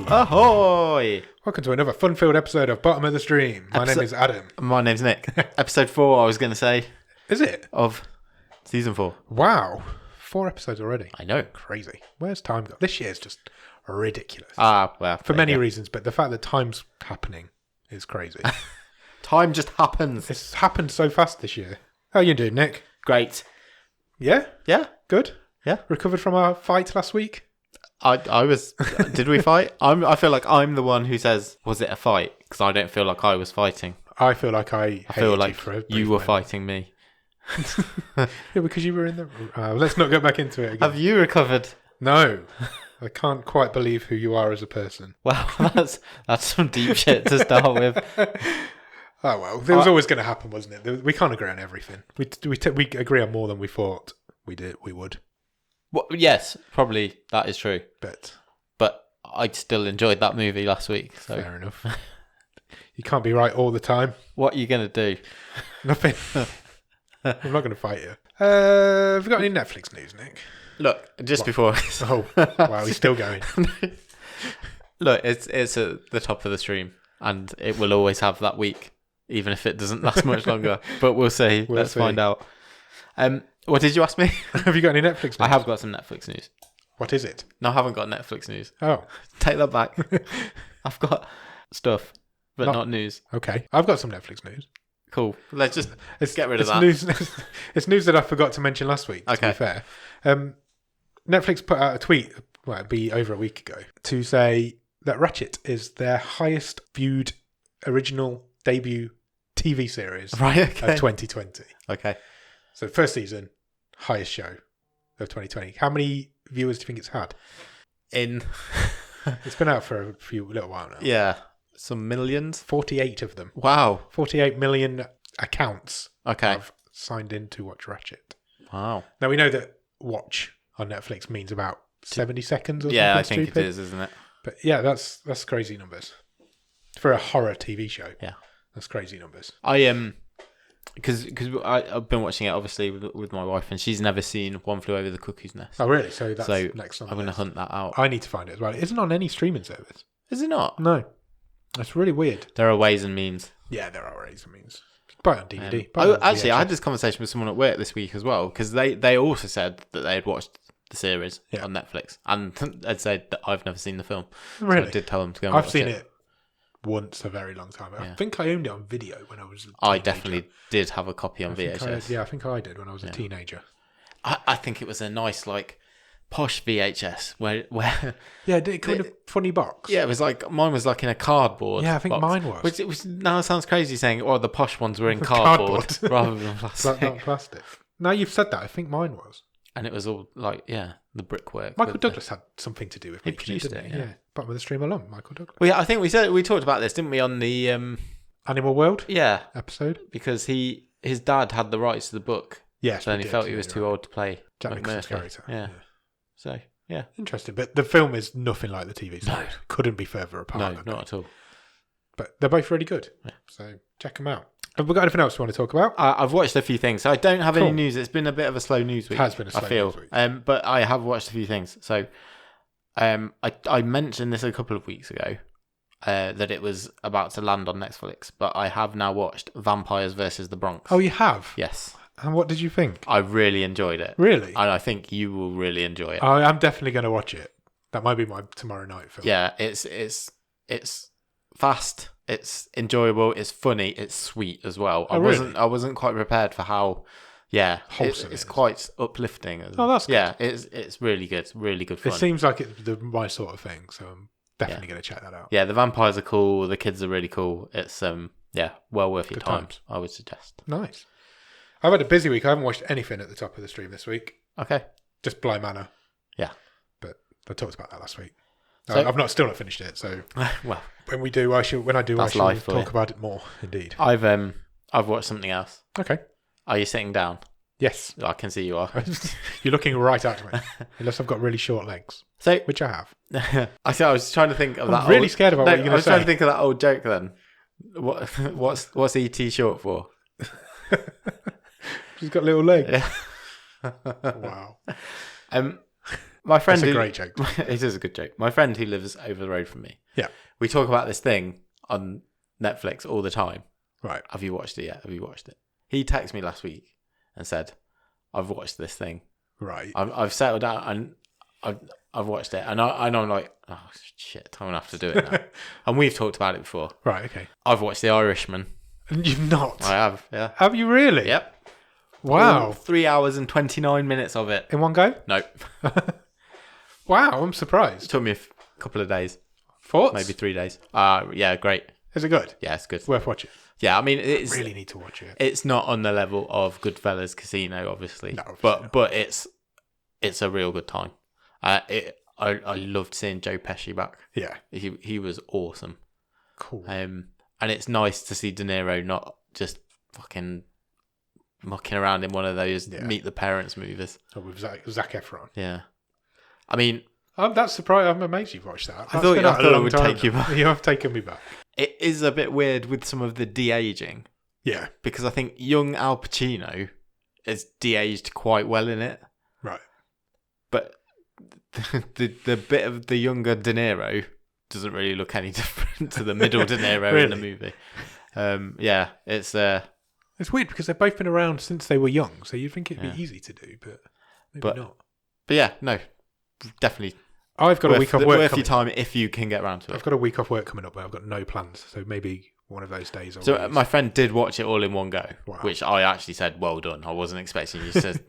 Ahoy! Welcome to another fun-filled episode of Bottom of the Stream. My name is Adam. My name's Nick. Episode 4, I was going to say. Is it? Of season 4. Wow. 4 episodes already. I know. Crazy. Where's time gone? This year's just ridiculous. Well. For many reasons, but the fact that time's happening is crazy. Time just happens. It's happened so fast this year. How you doing, Nick? Great. Yeah? Yeah. Good? Yeah. Recovered from our fight last week? I was... Did we fight? I feel like I'm the one who says, was it a fight? Because I don't feel like I was fighting. I feel like I feel like you for a brief you were moment. fighting me. Yeah, because you were in the... let's not go back into it again. Have you recovered? No. I can't quite believe who you are as a person. Well, that's some deep shit to start with. Oh, well. It was always going to happen, wasn't it? We can't agree on everything. We agree on more than we thought we would. Well, yes, probably that is true. But I still enjoyed that movie last week. So. Fair enough. You can't be right all the time. What are you going to do? Nothing. I'm not going to fight you. Have you got any Netflix news, Nick? Look, just before... Oh, wow, he's still going. Look, it's at the top of the stream, and it will always have that week, even if it doesn't last much longer. But we'll see. Let's find out. What did you ask me? Have you got any Netflix news? I have got some Netflix news. What is it? No, I haven't got Netflix news. Oh. Take that back. I've got stuff, but not news. Okay. I've got some Netflix news. Cool. Let's get rid of that. It's news that I forgot to mention last week, to be fair. Netflix put out a tweet, well, it'd be over a week ago, to say that Ratchet is their highest viewed original debut TV series of 2020. Okay. So first season, highest show of 2020. How many viewers do you think it's had? It's been out for a little while now. Yeah. Some millions? 48 of them. Wow. 48 million accounts have signed in to watch Ratchet. Wow. Now, we know that watch on Netflix means about 70 seconds or something. Yeah, I think it is, isn't it? But yeah, that's crazy numbers. For a horror TV show. Yeah. That's crazy numbers. Because I've been watching it, obviously, with my wife, and she's never seen One Flew Over the Cuckoo's Nest. Oh, really? So that's next on the I'm going to list. hunt that out. I need to find it as well. It isn't on any streaming service. Is it not? No. That's really weird. There are ways and means. Yeah, there are ways and means. Buy it on DVD. Actually, I had this conversation with someone at work this week as well, because they also said that they had watched the series on Netflix, and they'd said that I've never seen the film. Really? So I did tell them to go and watch it. I've seen it once a very long time ago. Yeah. I think I owned it on video when I was a teenager. I definitely did have a copy on VHS. I think I did when I was a teenager. I think it was a nice, posh VHS where yeah, it kind of funny box. Yeah, it was mine was in a cardboard. Yeah, I think box, mine was. Which it was now it sounds crazy saying, the posh ones were in cardboard rather than plastic. Not plastic. Now you've said that, I think mine was. And it was all the brickwork. Michael Douglas had something to do with he making produced it, didn't it. he? Yeah. Bottom of the Stream alum, Michael Douglas. Well, yeah, I think we talked about this, didn't we, on the Animal World episode? Because his dad had the rights to the book. Yes, so then he felt he was too old to play Jack Nicholson's character. Yeah. So, yeah. Interesting. But the film is nothing like the TV series. No. Couldn't be further apart. No, not at all. But they're both really good. Yeah. So check them out. Have we got anything else you want to talk about? I've watched a few things. So I don't have any news. It's been a bit of a slow news week. It has been a slow news week. But I have watched a few things. So I mentioned this a couple of weeks ago that it was about to land on Netflix. But I have now watched Vampires versus the Bronx. Oh, you have? Yes. And what did you think? I really enjoyed it. Really? And I think you will really enjoy it. I'm definitely going to watch it. That might be my tomorrow night film. Yeah, it's fast. It's enjoyable. It's funny. It's sweet as well. Really? I wasn't quite prepared for how. Yeah, wholesome. It's quite uplifting. Oh, that's good. Yeah, it's really good. It's really good fun. It seems like it's my sort of thing, so I'm definitely going to check that out. Yeah, the vampires are cool. The kids are really cool. It's well worth your time. I would suggest. Nice. I've had a busy week. I haven't watched anything at the top of the stream this week. Okay. Just Bly Manor. Yeah. But I talked about that last week. So, I've still not finished it. So well, when I do, I shall talk about it more. Indeed. I've watched something else. Okay. Are you sitting down? Yes. I can see you are. You're looking right at me. Unless I've got really short legs. So, which I have. I was trying to think of that. I'm really scared about what you're going to say. I was trying to think of that old joke then. What's ET short for? She's got little legs. Yeah. Wow. My friend, That's a great joke. It is a good joke. My friend who lives over the road from me. Yeah. We talk about this thing on Netflix all the time. Right. Have you watched it yet? Have you watched it? He texted me last week and said, "I've watched this thing. Right. I've settled down and I've watched it." And I'm like, "Oh shit, I'm gonna have to do it now." And we've talked about it before. Right. Okay. I've watched The Irishman. And you've not? I have. Yeah. Have you really? Yep. Wow. 3 hours and 29 minutes of it. In one go? No. Wow. I'm surprised. It took me a couple of days. Thoughts? Maybe 3 days. Yeah, great. Is it good? Yeah, it's good. It's worth watching. Yeah, I mean, I really need to watch it. It's not on the level of Goodfellas Casino, obviously. No, obviously but it's a real good time. I loved seeing Joe Pesci back. Yeah. He was awesome. Cool. And it's nice to see De Niro not just fucking mucking around in one of those Meet the Parents movies. Oh, with Zac Efron. Yeah. I mean, that's surprised. I'm amazed you've watched that. I thought it would take you back. You have taken me back. It is a bit weird with some of the de-aging. Yeah. Because I think young Al Pacino is de-aged quite well in it. Right. But the bit of the younger De Niro doesn't really look any different to the middle De Niro Really? in the movie. Yeah, it's weird because they've both been around since they were young, so you'd think it'd be easy to do, but maybe not. But yeah, no, definitely. I've got a week off work. Worth your time if you can get around to it. I've got a week off work coming up where I've got no plans, so maybe one of those days. So my friend did watch it all in one go, Wow. which I actually said, "Well done." I wasn't expecting you to.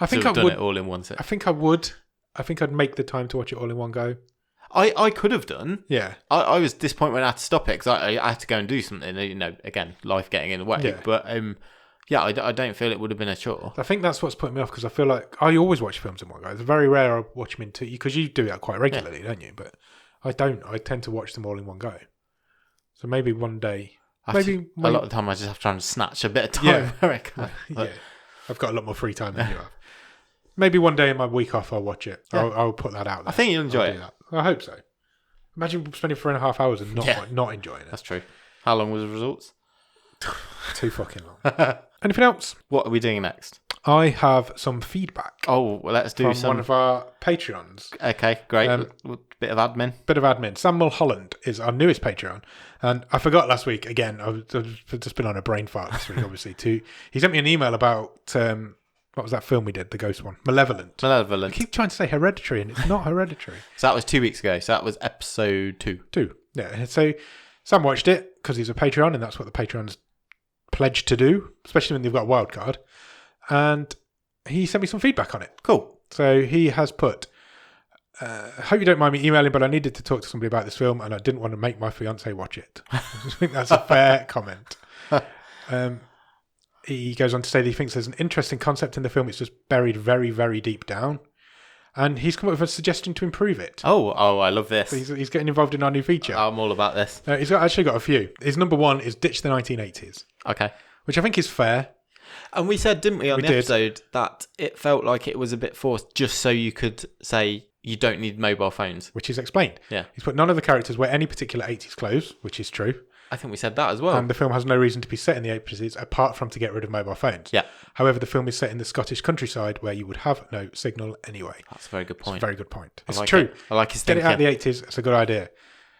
I think to have I done would. it all in one sit. I think I would. I think I'd make the time to watch it all in one go. I could have done. Yeah. I was disappointed when I had to stop it because I had to go and do something. You know, again, life getting in the way. Yeah. But yeah, I don't feel it would have been a chore. I think that's what's putting me off because I feel like I always watch films in one go. It's very rare I watch them in two because you do that quite regularly, don't you? But I don't. I tend to watch them all in one go. So maybe one day. A lot of the time I just have to try and snatch a bit of time. Yeah. Yeah. I've got a lot more free time than you have. Maybe one day in my week off I'll watch it. Yeah. I'll put that out there. I think you'll enjoy it. I hope so. Imagine spending 3.5 hours and not enjoying it. That's true. How long was the results? Too fucking long. Anything else? What are we doing next? I have some feedback. Oh, well, let's do from one of our Patreons. Okay, great. Bit of admin. Sam Mulholland is our newest Patreon. And I forgot last week, again, I've just been on a brain fart this week, obviously, too. He sent me an email about, what was that film we did, the ghost one? Malevolent. I keep trying to say Hereditary, and it's not Hereditary. So that was 2 weeks ago. So that was episode 2. Yeah, so Sam watched it because he's a Patreon, and that's what the Patreons pledge to do, especially when they've got a wild card. And he sent me some feedback on it. Cool. So he has put, hope you don't mind me emailing, but I needed to talk to somebody about this film and I didn't want to make my fiance watch it. I think that's a fair comment. He goes on to say that he thinks there's an interesting concept in the film. It's just buried very, very deep down. And he's come up with a suggestion to improve it. Oh, I love this. So he's getting involved in our new feature. I'm all about this. He's actually got a few. His number one is ditch the 1980s. Okay. Which I think is fair. And we said, didn't we, on the episode, that it felt like it was a bit forced just so you could say you don't need mobile phones. Which is explained. Yeah. He's put none of the characters wear any particular 80s clothes, which is true. I think we said that as well. And the film has no reason to be set in the 80s apart from to get rid of mobile phones. Yeah. However, the film is set in the Scottish countryside where you would have no signal anyway. That's a very good point. It's a very good point. It's like true. I like his thinking. Get it out of the 80s. It's a good idea.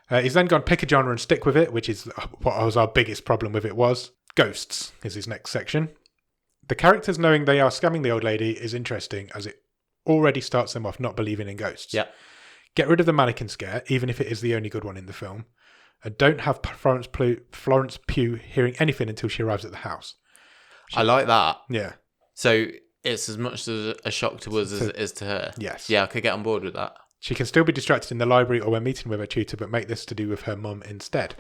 He's then gone pick a genre and stick with it, which is what was our biggest problem with it was. Ghosts is his next section. The characters knowing they are scamming the old lady is interesting as it already starts them off not believing in ghosts. Yeah. Get rid of the mannequin scare, even if it is the only good one in the film. And don't have Florence Pugh hearing anything until she arrives at the house. I like that. Yeah. So it's as much as a shock to us as it is to her. Yes. Yeah, I could get on board with that. She can still be distracted in the library or when meeting with her tutor, but make this to do with her mum instead.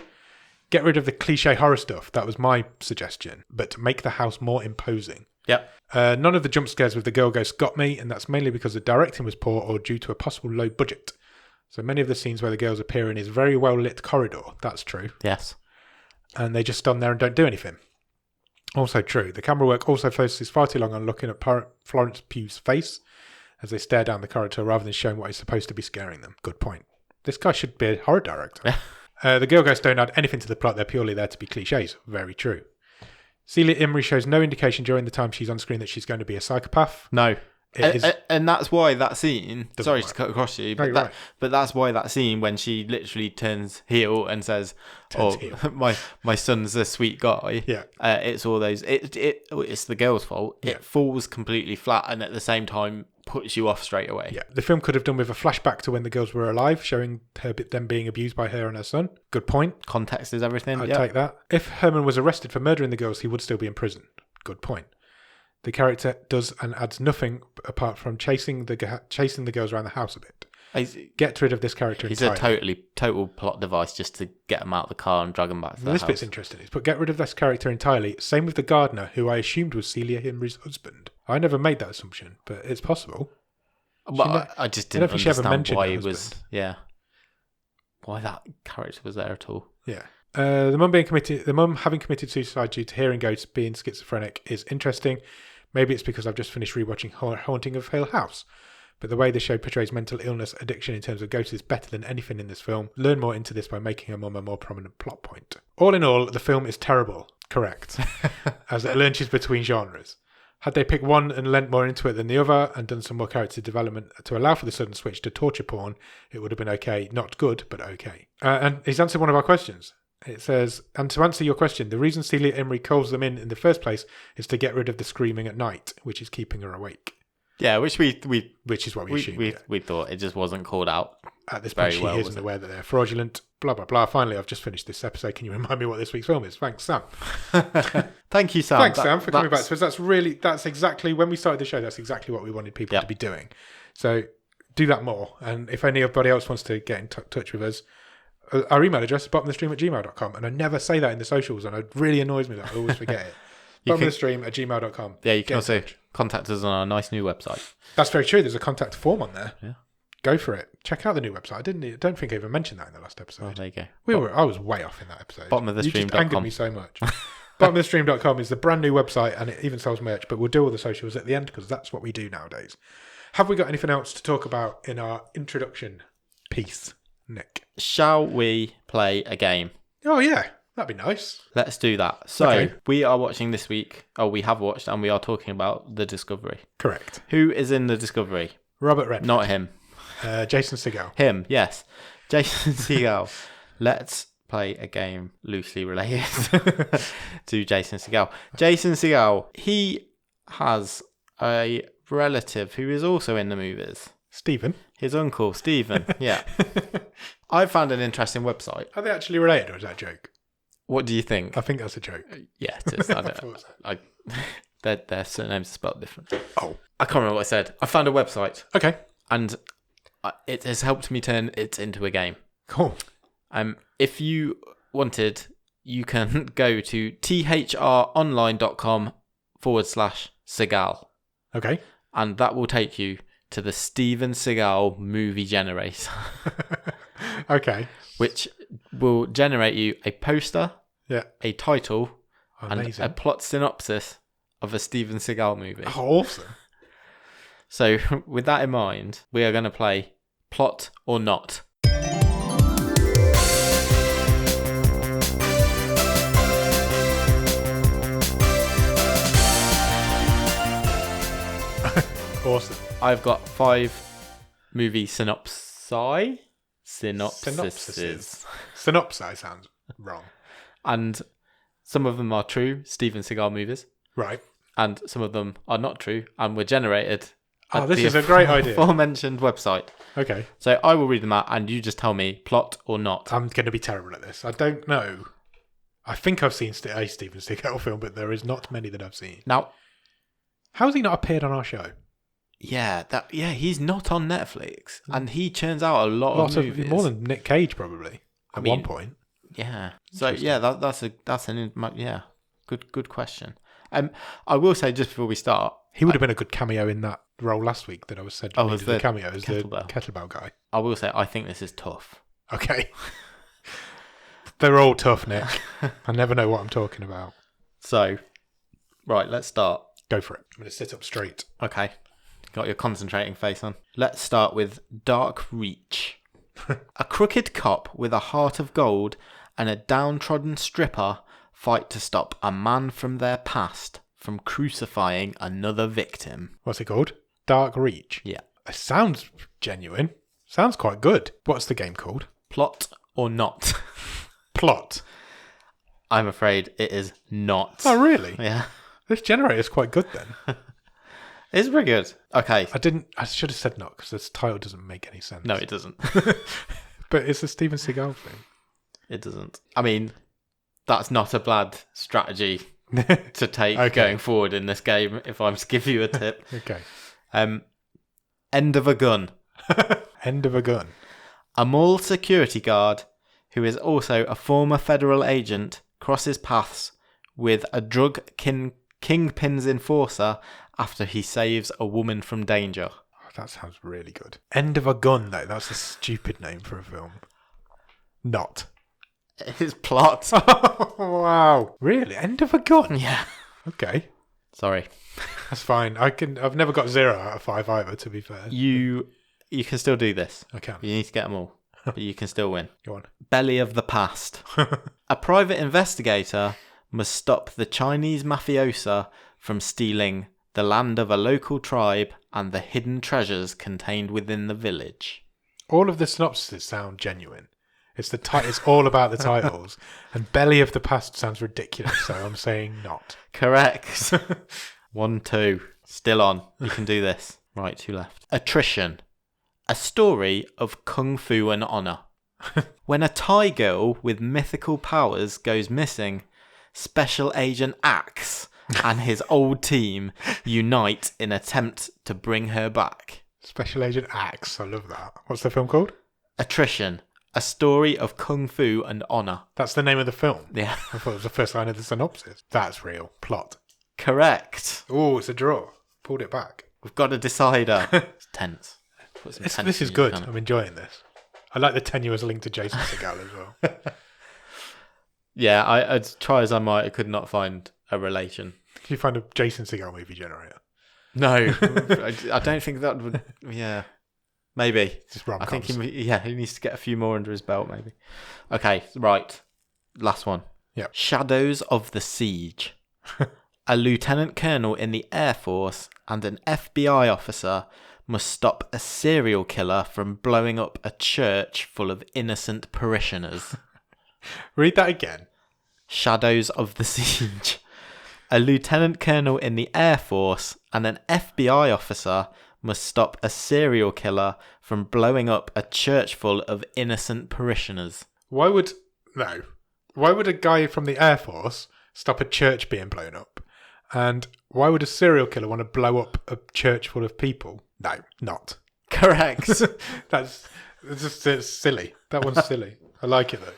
Get rid of the cliche horror stuff. That was my suggestion. But make the house more imposing. Yep. None of the jump scares with the girl ghost got me, and that's mainly because the directing was poor or due to a possible low budget. So many of the scenes where the girls appear in is very well lit corridor. That's true. Yes. And they just stand there and don't do anything. Also true. The camera work also focuses far too long on looking at Florence Pugh's face as they stare down the corridor rather than showing what is supposed to be scaring them. Good point. This guy should be a horror director. The girl ghosts don't add anything to the plot. They're purely there to be cliches. Very true. Celia Imrie shows no indication during the time she's on screen that she's going to be a psychopath. No. And that's why that scene. Sorry to cut across you, but right. but that's why that scene when she literally turns heel and says, heel. My son's a sweet guy." Yeah, it's all those. It's the girl's fault. Yeah. It falls completely flat, and at the same time puts you off straight away. Yeah, the film could have done with a flashback to when the girls were alive, showing them being abused by her and her son. Good point. Context is everything. I'd take that. If Herman was arrested for murdering the girls, he would still be in prison. Good point. The character does and adds nothing apart from chasing the girls around the house a bit. Get rid of this character entirely. He's a total plot device just to get them out of the car and drag them back to the house. This bit's interesting. But get rid of this character entirely. Same with the gardener, who I assumed was Celia Henry's husband. I never made that assumption, but it's possible. Well, I just didn't understand why he was... Yeah. Why that character was there at all. Yeah. The mum having committed suicide due to hearing ghosts, being schizophrenic, is interesting. Maybe it's because I've just finished rewatching Haunting of Hill House. But the way the show portrays mental illness, addiction in terms of ghosts is better than anything in this film. Learn more into this by making her mum a more prominent plot point. All in all, the film is terrible. Correct. As it lurches between genres. Had they picked one and lent more into it than the other and done some more character development to allow for the sudden switch to torture porn, it would have been okay. Not good, but okay. And he's answered one of our questions. It says, and to answer your question, the reason Celia Imrie calls them in the first place is to get rid of the screaming at night, which is keeping her awake. Yeah, which is what we assumed. We thought it just wasn't called out. At this point, she isn't aware that they're fraudulent. Blah blah blah. Finally, I've just finished this episode. Can you remind me what this week's film is? Thanks, Sam. Thank you, Sam. Thanks, Sam, for coming back to us. That's exactly when we started the show. That's exactly what we wanted people to be doing. So do that more. And if anybody else wants to get in touch with us, our email address is bottomofthestream@gmail.com. And I never say that in the socials, and it really annoys me that I always forget it. bottomofthestream@gmail.com. Yeah, you can also contact us on our nice new website. That's very true. There's a contact form on there. Yeah. Go for it. Check out the new website. I don't think I even mentioned that in the last episode. Oh, there you go. I was way off in that episode. Bottomofthestream.com. You just angered me so much. Bottomofthestream.com is the brand new website, and it even sells merch, but we'll do all the socials at the end because that's what we do nowadays. Have we got anything else to talk about in our introduction piece, Nick? Shall we play a game? Oh, yeah. That'd be nice. Let's do that. So, we are watching this week, we have watched, and we are talking about The Discovery. Correct. Who is in The Discovery? Robert Redford. Not him. Jason Segal. Him, yes. Jason Segal. Let's play a game loosely related to Jason Segal. Jason Segal, he has a relative who is also in the movies. Stephen. His uncle, Stephen, yeah. I found an interesting website. Are they actually related, or is that a joke? What do you think? I think that's a joke. Yeah, it is. Their surnames are spelled different. Oh. I can't remember what I said. I found a website. Okay. And it has helped me turn it into a game. Cool. If you wanted, you can go to thronline.com/Segal. Okay. And that will take you to the Steven Seagal Movie Generator. Okay. Which will generate you a poster, a title, and a plot synopsis of a Steven Seagal movie. Oh, awesome. So, with that in mind, we are going to play Plot or Not. Awesome. I've got 5 movie synopses. Synopsis sounds wrong. And some of them are true Steven Seagal movies. Right. And some of them are not true and were generated. This is a great idea. Aforementioned website. Okay. So I will read them out and you just tell me plot or not. I'm going to be terrible at this. I don't know. I think I've seen a Steven Seagal film, but there is not many that I've seen. Now, how has he not appeared on our show? Yeah, he's not on Netflix, and he churns out a lot of movies. More than Nick Cage, probably at one point. Yeah. So that's an good question. I will say just before we start, he would have been a good cameo in that role last week that I was said. As the cameo as the kettlebell guy. I will say I think this is tough. Okay. They're all tough, Nick. I never know what I'm talking about. So, right, let's start. Go for it. I'm going to sit up straight. Okay. Got your concentrating face on. Let's start with Dark Reach. A crooked cop with a heart of gold and a downtrodden stripper fight to stop a man from their past from crucifying another victim. What's it called? Dark Reach. Yeah. It sounds genuine. Sounds quite good. What's the game called? Plot or not? Plot. I'm afraid it is not. Oh, really? Yeah. This generator is quite good then. It's pretty good. Okay. I should have said not because this title doesn't make any sense. No, it doesn't. But it's a Steven Seagal thing. It doesn't. I mean, that's not a bad strategy to take going forward in this game, if I'm to give you a tip. Okay. End of a gun. End of a gun. A mall security guard, who is also a former federal agent, crosses paths with a drug kingpin's enforcer after he saves a woman from danger. Oh, that sounds really good. End of a gun, though. That's a stupid name for a film. Not. His plot. Oh, wow. Really? End of a gun? Yeah. Okay. Sorry. That's fine. I've never got 0 out of 5 either, to be fair. You can still do this. I can. You need to get them all. But you can still win. Go on. Belly of the past. A private investigator must stop the Chinese mafiosa from stealing the land of a local tribe and the hidden treasures contained within the village. All of the synopses sound genuine. It's all about the titles. And Belly of the Past sounds ridiculous, so I'm saying not. Correct. 1-2. Still on. You can do this. Right, 2 left. Attrition. A story of kung fu and honor. When a Thai girl with mythical powers goes missing, Special Agent Axe and his old team unite in attempt to bring her back. Special Agent Axe. I love that. What's the film called? Attrition. A story of kung fu and honor. That's the name of the film? Yeah. I thought it was the first line of the synopsis. That's real. Plot. Correct. Oh, it's a draw. Pulled it back. We've got a decider. It's tense. This is good. I'm enjoying this. I like the tenuous link to Jason Segal as well. Yeah, I'd try as I might. I could not find a relation. Did you find a Jason Segal movie generator? No. I don't think that would... Yeah. Maybe. Just rom-coms. I think he needs to get a few more under his belt, maybe. Okay, right. Last one. Yeah. Shadows of the Siege. A lieutenant colonel in the Air Force and an FBI officer must stop a serial killer from blowing up a church full of innocent parishioners. Read that again. Shadows of the Siege. A lieutenant colonel in the Air Force and an FBI officer must stop a serial killer from blowing up a church full of innocent parishioners. Why would a guy from the Air Force stop a church being blown up? And why would a serial killer want to blow up a church full of people? No, not. Correct. That's silly. That one's silly. I like it though.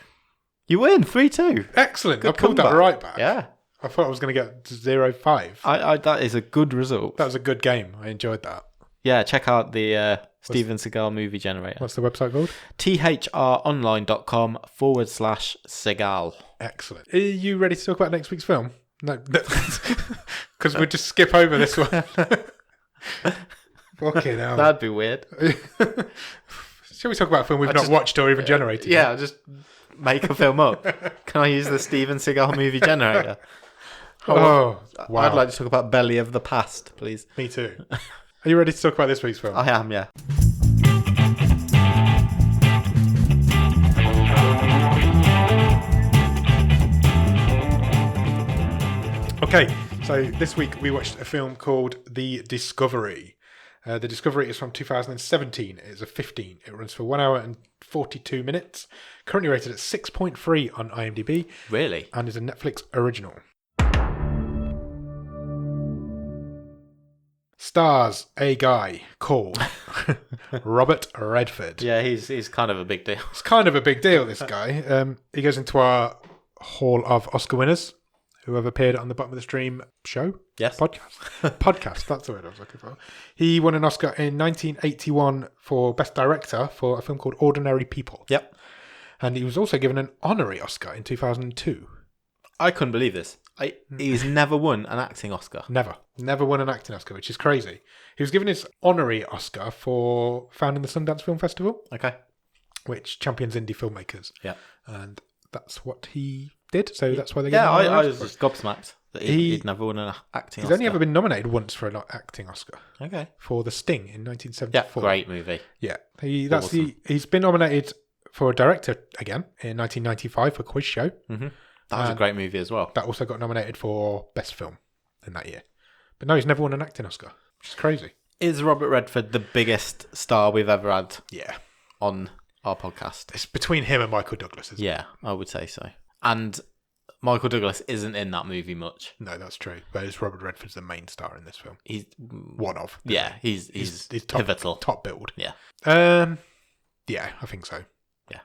You win 3-2. Excellent. Good I pulled comeback. that right back. Yeah. I thought I was going to get 0-5. That is a good result. That was a good game. I enjoyed that. Yeah, check out the Steven Seagal Movie Generator. What's the website called? thronline.com/Segal. Excellent. Are you ready to talk about next week's film? No. Because we'll just skip over this one. Fucking hell. That'd be weird. Shall we talk about a film we've not watched or even generated? Yeah, just make a film up. Can I use the Steven Seagal Movie Generator? Oh, wow. I'd like to talk about Belly of the Past, please. Me too. Are you ready to talk about this week's film? I am, yeah. Okay, so this week we watched a film called The Discovery. The Discovery is from 2017. It is a 15. It runs for 1 hour and 42 minutes. Currently rated at 6.3 on IMDb. Really? And is a Netflix original. Stars a guy called Robert Redford. Yeah, he's kind of a big deal. It's kind of a big deal, this guy. He goes into our hall of Oscar winners who have appeared on the Bottom of the Stream show. Yes. Podcast, that's the word I was looking for. He won an Oscar in 1981 for Best Director for a film called Ordinary People. Yep. And he was also given an honorary Oscar in 2002. I couldn't believe this. He's never won an acting Oscar. Never won an acting Oscar, which is crazy. He was given his honorary Oscar for founding the Sundance Film Festival. Okay. Which champions indie filmmakers. Yeah. And that's what he did, so that's why they Yeah, gave him an I Oscar was for it. just gobsmacked that he'd never won an acting He's Oscar. only ever been nominated once for an acting Oscar. Okay. For The Sting in 1974. Yeah, great movie. Yeah. Awesome. He's been nominated for a director again in 1995 for Quiz Show. Mm-hmm. That was a great movie as well. That also got nominated for Best Film in that year. But no, he's never won an acting Oscar, which is crazy. Is Robert Redford the biggest star we've ever had Yeah. on our podcast? It's between him and Michael Douglas, isn't it? Yeah, I would say so. And Michael Douglas isn't in that movie much. No, that's true. But it's Robert Redford's the main star in this film. He's one of. Yeah, he's pivotal. Top build. Yeah. Yeah, I think so. Yeah.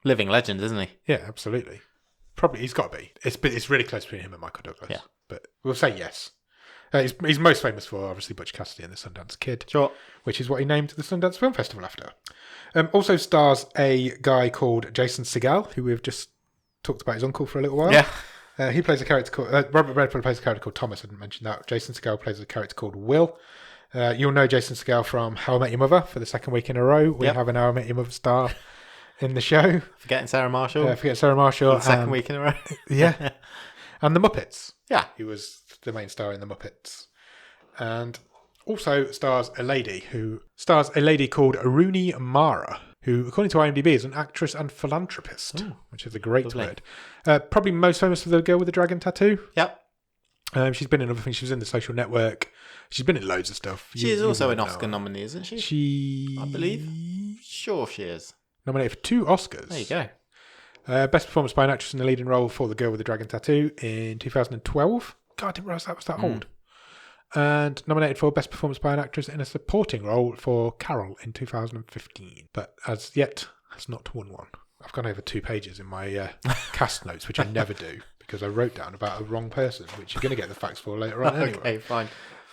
Living legend, isn't he? Yeah, absolutely. Probably he's got to be. It's really close between him and Michael Douglas. Yeah. But we'll say yes. He's most famous for obviously Butch Cassidy and the Sundance Kid. Sure. Which is what he named the Sundance Film Festival after. Also stars a guy called Jason Segal, who we've just talked about his uncle for a little while. Yeah. He plays a character called Robert Redford plays a character called Thomas. I didn't mention that. Jason Segal plays a character called Will. You'll know Jason Segal from How I Met Your Mother for the second week in a row. We have an How I Met Your Mother star in the show. Forgetting Sarah Marshall. Forget Sarah Marshall. The second week in a row. Yeah. And the Muppets. Yeah. He was the main star in the Muppets. And also stars a lady called Rooney Mara, who, according to IMDb, is an actress and philanthropist, which is a great word. Probably most famous for The Girl with the Dragon Tattoo. Yep. She's been in other things. She was in The Social Network. She's been in loads of stuff. She is also an Oscar nominee, isn't she? I believe. Sure she is. Nominated for 2 Oscars. There you go. Best performance by an actress in the leading role for The Girl with the Dragon Tattoo in 2012. God, I didn't realise that was that old. And nominated for Best Performance by an Actress in a Supporting Role for Carol in 2015. But as yet, has not won one. I've gone over 2 pages in my cast notes, which I never do, because I wrote down about a wrong person, which you're going to get the facts for later on anyway. Okay, fine.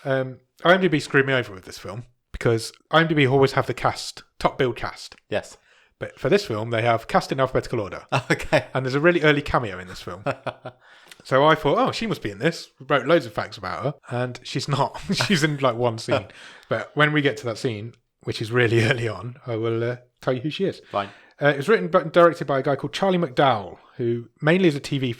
IMDb screwed me over with this film, because IMDb always have the cast, top build cast. Yes. But for this film, they have cast in alphabetical order. Okay. And there's a really early cameo in this film. So I thought, she must be in this. Wrote loads of facts about her, and she's not. She's in like one scene. But when we get to that scene, which is really early on, I will tell you who she is. Fine. It was written and directed by a guy called Charlie McDowell, who mainly is a TV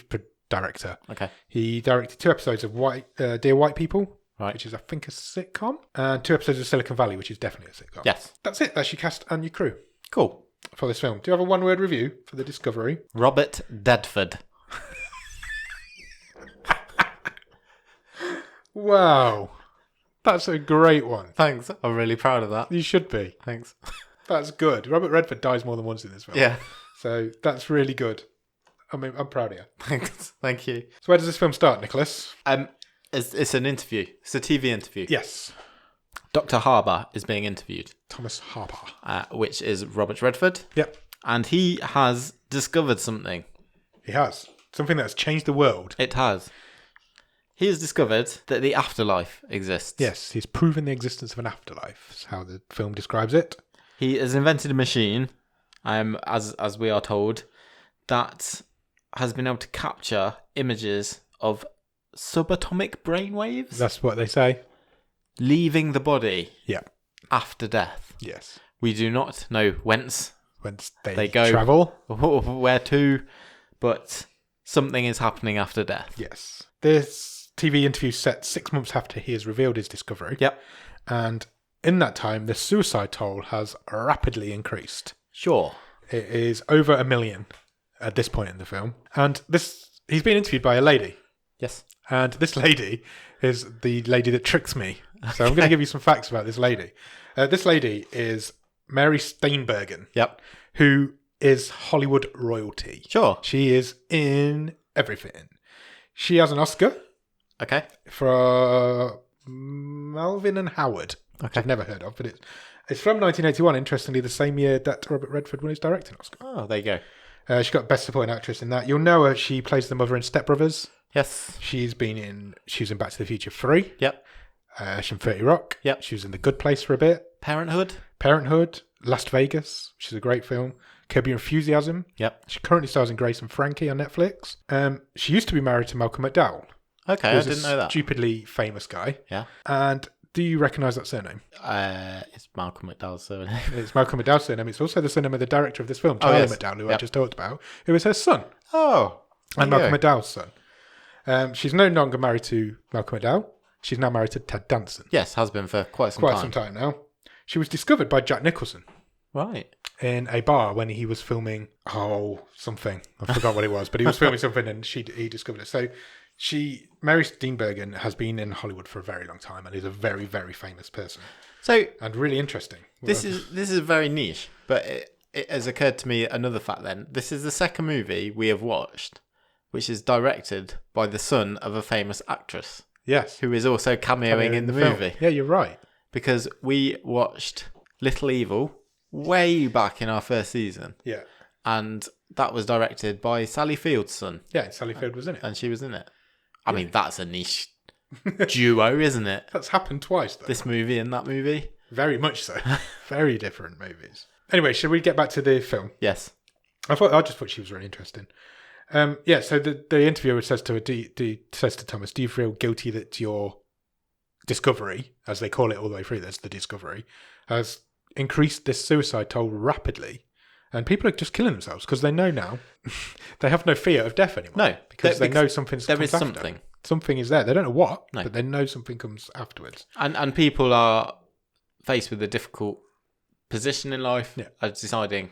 director. Okay. He directed 2 episodes of Dear White People, right, which is, I think, a sitcom, and 2 episodes of Silicon Valley, which is definitely a sitcom. Yes. That's it. That's your cast and your crew. Cool. For this film. Do you have a one-word review for the Discovery? Robert Redford. Wow. That's a great one. Thanks. I'm really proud of that. You should be. Thanks. That's good. Robert Redford dies more than once in this film. Yeah. So that's really good. I mean, I'm proud of you. Thanks. Thank you. So where does this film start, Nicholas? It's an interview. It's a TV interview. Yes. Dr. Harbour is being interviewed. Thomas Harbour. Which is Robert Redford. Yep. And he has discovered something. He has. Something that has changed the world. It has. He has discovered that the afterlife exists. Yes, he's proven the existence of an afterlife. That's how the film describes it. He has invented a machine, as we are told, that has been able to capture images of subatomic brainwaves. That's what they say. Leaving the body. Yeah. After death. Yes. We do not know whence they go, travel, where to, but something is happening after death. Yes. This TV interview set 6 months after he has revealed his discovery. Yep. And in that time, the suicide toll has rapidly increased. Sure. It is over 1 million at this point in the film. And he's been interviewed by a lady. Yes. And this lady is the lady that tricks me. So I'm going to give you some facts about this lady. This lady is Mary Steenburgen. Yep. Who is Hollywood royalty. Sure. She is in everything. She has an Oscar. Okay. For Melvin and Howard. Okay. Which I've never heard of, but it's from 1981, interestingly, the same year that Robert Redford won his directing Oscar. Oh, there you go. She got Best Supporting Actress in that. You'll know her. She plays the mother in Step Brothers. Yes. She was in Back to the Future 3. Yep. She's in 30 Rock. Yep. She was in The Good Place for a bit. Parenthood. Las Vegas, which is a great film. Curb Your Enthusiasm. Yep. She currently stars in Grace and Frankie on Netflix. She used to be married to Malcolm McDowell. Okay, I didn't know that. Stupidly famous guy. Yeah. And do you recognise that surname? It's Malcolm McDowell's surname. It's Malcolm McDowell's surname. It's also the surname of the director of this film, Charlie McDowell, who I just talked about, who is her son. Oh. and Malcolm McDowell's son. She's no longer married to Malcolm McDowell. She's now married to Ted Danson. Yes, has been for quite some time now. She was discovered by Jack Nicholson. Right. In a bar when he was filming something. I forgot what it was, but he was filming something and he discovered it. So Mary Steenburgen has been in Hollywood for a very long time and is a very, very famous person. And really interesting. This is very niche, but it has occurred to me another fact then. This is the second movie we have watched which is directed by the son of a famous actress. Yes. Who is also cameoing in the movie. Yeah, you're right. Because we watched Little Evil way back in our first season. Yeah. And that was directed by Sally Field's son. Yeah, Sally Field was in it. And she was in it. I mean, that's a niche duo, isn't it? That's happened twice, though. This movie and that movie. Very much so. Very different movies. Anyway, should we get back to the film? Yes. I just thought she was really interesting. So the interviewer says to her, says to Thomas, do you feel guilty that your discovery, as they call it all the way through, that's the discovery, has increased this suicide toll rapidly? And people are just killing themselves because they know now they have no fear of death anymore. No. Because they know something's there is after. something. Something is there. They don't know what, but they know something comes afterwards. And people are faced with a difficult position in life, deciding,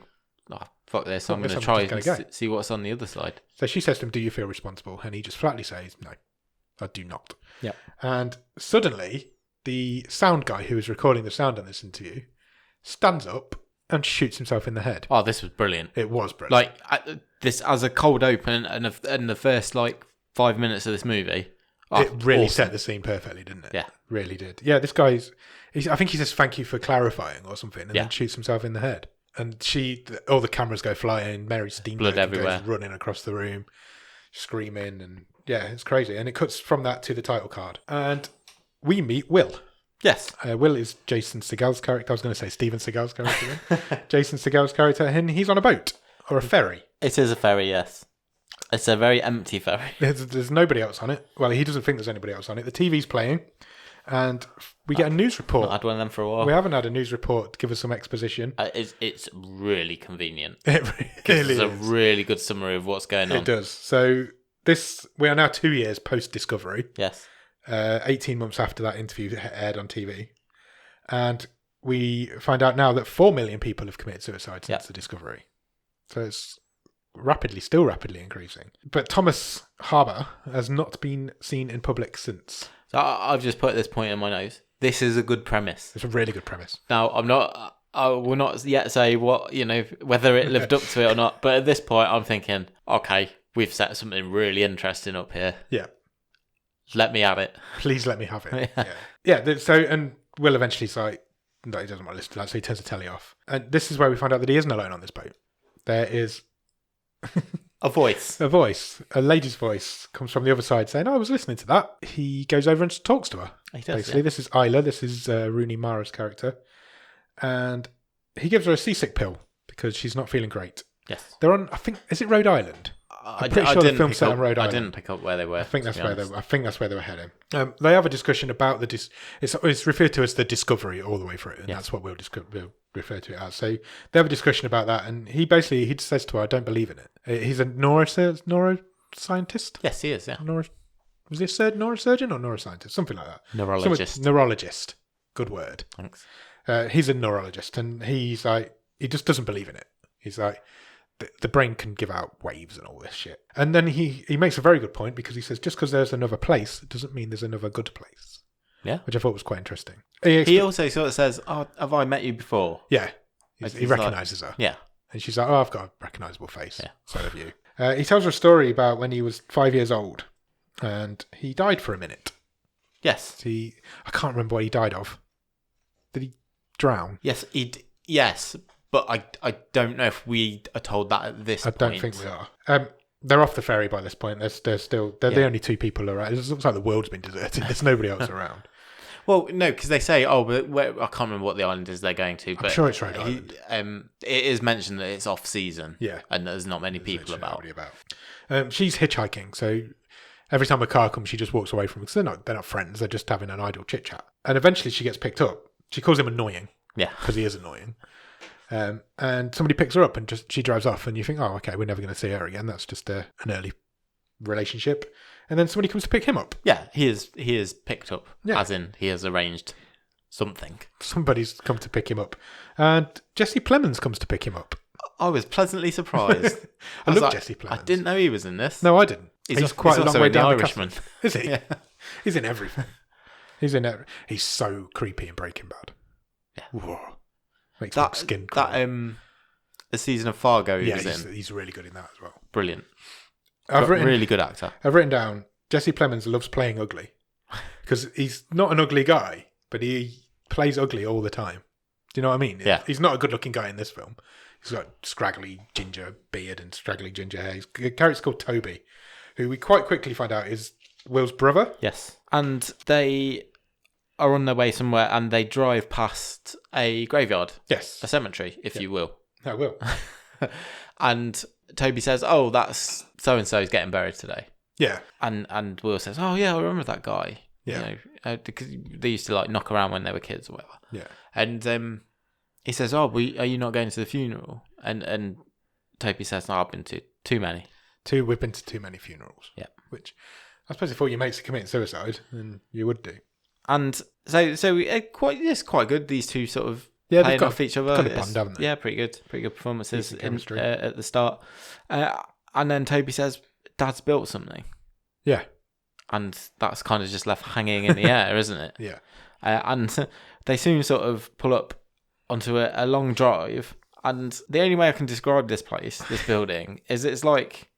fuck this, I'm going to try and see what's on the other side. So she says to him, do you feel responsible? And he just flatly says, no, I do not. Yeah. And suddenly, the sound guy who was recording the sound on this interview stands up and shoots himself in the head. Oh, this was brilliant. It was brilliant. This as a cold open and the first 5 minutes of this movie. It really set the scene perfectly, didn't it? Yeah. Really did. Yeah, this guy's... I think he says thank you for clarifying or something, and then shoots himself in the head. And all the cameras go flying, Mary Steenburgen goes running across the room, screaming, and yeah, it's crazy. And it cuts from that to the title card. And we meet Will. Yes. Will is Jason Segal's character. I was going to say Steven Seagal's character. Jason Segal's character, and he's on a boat or a ferry. It is a ferry, yes. It's a very empty ferry. There's nobody else on it. Well, he doesn't think there's anybody else on it. The TV's playing, and we get a news report. Not had one of them for a while. We haven't had a news report to give us some exposition. It's really convenient. It really is. It's a really good summary of what's going on. It does. So we are now 2 years post-discovery. Yes. 18 months after that interview aired on TV. And we find out now that 4 million people have committed suicide since the discovery. So it's still rapidly increasing. But Thomas Harbour has not been seen in public since. So I've just put this point in my notes. This is a good premise. It's a really good premise. Now, I will not yet say whether it lived up to it or not. But at this point, I'm thinking, okay, we've set something really interesting up here. Yeah. Let me have it. Please let me have it. Yeah. So, and Will eventually say, no, he doesn't want to listen to that, so he turns the telly off. And this is where we find out that he isn't alone on this boat. There is a voice. A lady's voice comes from the other side saying, I was listening to that. He goes over and talks to her. He does, basically. This is Isla. This is Rooney Mara's character. And he gives her a seasick pill because she's not feeling great. Yes. They're on, I think, is it Rhode Island? I'm pretty sure the film's set on Rhode Island. I didn't pick up where they were. I think that's where they were heading. They have a discussion about it's referred to as the discovery all the way through, and that's what we'll refer to it as. So they have a discussion about that, and he says to her, "I don't believe in it." He's a neuroscientist. Yes, he is. Yeah. Was he a neurosurgeon or neuroscientist? Something like that. Neurologist. Good word. Thanks. He's a neurologist, and he's like, he just doesn't believe in it. He's like, the brain can give out waves and all this shit. And then he makes a very good point because he says, just because there's another place, it doesn't mean there's another good place. Yeah. Which I thought was quite interesting. He also sort of says, oh, have I met you before? Yeah. He recognises her. Yeah. And she's like, oh, I've got a recognisable face. Yeah. So have you. He tells her a story about when he was 5 years old and he died for a minute. Yes. I can't remember what he died of. Did he drown? Yes, yes. But I don't know if we are told that at this point. I don't think we are. They're off the ferry by this point. They're the only two people around. It looks like the world's been deserted. There's nobody else around. Well, no, because they say, but I can't remember what the island is they're going to. But I'm sure it's Rhode Island. It is mentioned that it's off season. Yeah. And there's not many people about. She's hitchhiking, so every time a car comes, she just walks away from them because they're not friends. They're just having an idle chit chat. And eventually, she gets picked up. She calls him annoying. Yeah. Because he is annoying. And somebody picks her up and she drives off, and you think, oh, okay, we're never going to see her again. That's just an early relationship, and then somebody comes to pick him up. Yeah, he is picked up, Yeah. as in he has arranged something. Somebody's come to pick him up, and Jesse Plemons comes to pick him up. I was pleasantly surprised. I was love like, Jesse Plemons. I didn't know he was in this. No, I didn't. He's quite a long also way in The down Irishman. the cast. Is he? Yeah. He's in everything. He's so creepy in Breaking Bad. Yeah. Whoa. Makes my skin crawl. The season of Fargo he was in. He's really good in that as well. Brilliant. Really good actor. I've written down Jesse Plemons loves playing ugly because he's not an ugly guy, but he plays ugly all the time. Do you know what I mean? Yeah. He's not a good-looking guy in this film. He's got scraggly ginger beard and scraggly ginger hair. His character's called Toby, who we quite quickly find out is Will's brother. Yes. And they are on their way somewhere and they drive past a graveyard. Yes. A cemetery, if you will. I will. And Toby says, "Oh, that's so-and-so's getting buried today." Yeah. And Will says, "Oh, yeah, I remember that guy." Yeah. You know, because they used to like knock around when they were kids or whatever. Yeah. And he says, "Oh, are you not going to the funeral?" And Toby says, "No, I've been to too many." We've been to too many funerals. Yeah. Which I suppose if all your mates are committing suicide, then you would do. And so it's quite good. These two sort of playing off each other. Got a bond, haven't they? Yeah, pretty good performances chemistry. At the start. And then Toby says, "Dad's built something." Yeah. And that's kind of just left hanging in the air, isn't it? Yeah. And they soon sort of pull up onto a long drive. And the only way I can describe this building, is it's like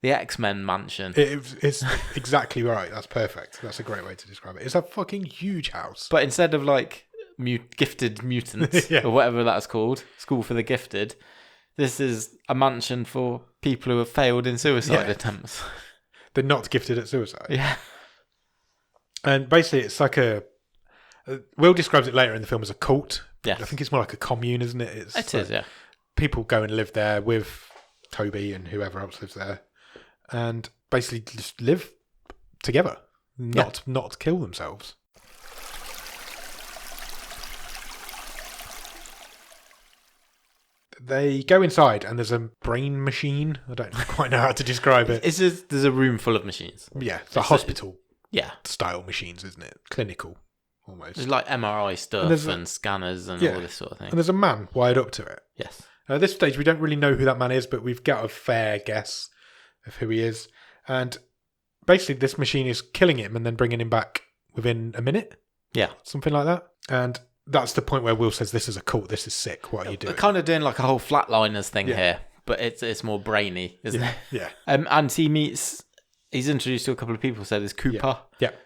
the X-Men mansion. It's exactly right. That's perfect. That's a great way to describe it. It's a fucking huge house. But instead of like gifted mutants Yeah. or whatever that's called, school for the gifted, this is a mansion for people who have failed in suicide attempts. They're not gifted at suicide. Yeah. And basically it's like Will describes it later in the film as a cult. Yes. I think it's more like a commune, isn't it? It is, yeah. People go and live there with Toby and whoever else lives there, and basically just live together, not kill themselves. They go inside and there's a brain machine. I don't quite know how to describe it. There's a room full of machines. Yeah, it's a hospital Yeah. style machines, isn't it? Clinical, almost. There's like MRI stuff and scanners and all this sort of thing. And there's a man wired up to it. Yes. At this stage, we don't really know who that man is, but we've got a fair guess of who he is. And basically, this machine is killing him and then bringing him back within a minute. Yeah. Something like that. And that's the point where Will says, "This is a cult. This is sick. What are you doing?" We're kind of doing like a whole Flatliners thing here, but it's more brainy, isn't it? Yeah. And he's introduced to a couple of people. So there's Cooper,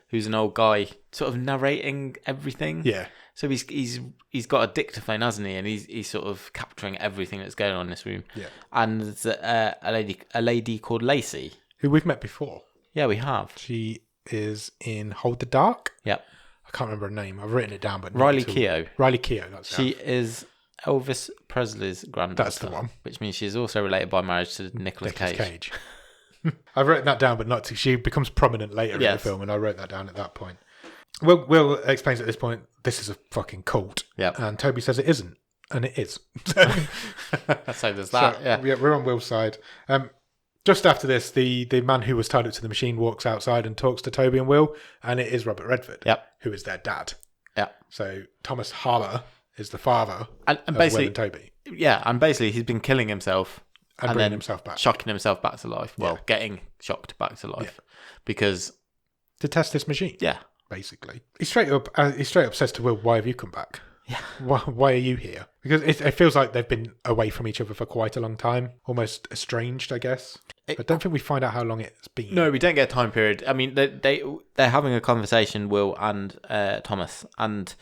who's an old guy, sort of narrating everything. Yeah. So he's got a dictaphone, hasn't he? And he's sort of capturing everything that's going on in this room. Yeah. And there's a lady called Lacey, Who we've met before. Yeah, we have. She is in Hold the Dark. Yep. I can't remember her name. I've written it down, but Riley Keough. Riley Keough. That's She is Elvis Presley's granddaughter. That's the one. Which means she's also related by marriage to Nicolas Cage. I've written that down, but not to. She becomes prominent later in the film, and I wrote that down at that point. Will explains at this point, this is a fucking cult. Yep. And Toby says it isn't, and it is. So there's that. So, we're on Will's side. Just after this, the man who was tied up to the machine walks outside and talks to Toby and Will, and it is Robert Redford, who is their dad. Yep. So Thomas Harbour is the father and of basically, Will and Toby. Yeah, and basically he's been killing himself and bringing himself back. Shocking himself back to life. Well, getting shocked back to life. Because... To test this machine. Yeah. Basically. He straight up says to Will, "Why have you come back? Yeah. Why are you here?" Because it feels like they've been away from each other for quite a long time. Almost estranged, I guess. I don't think we find out how long it's been. No, we don't get a time period. I mean, they're having a conversation, Will and Thomas, and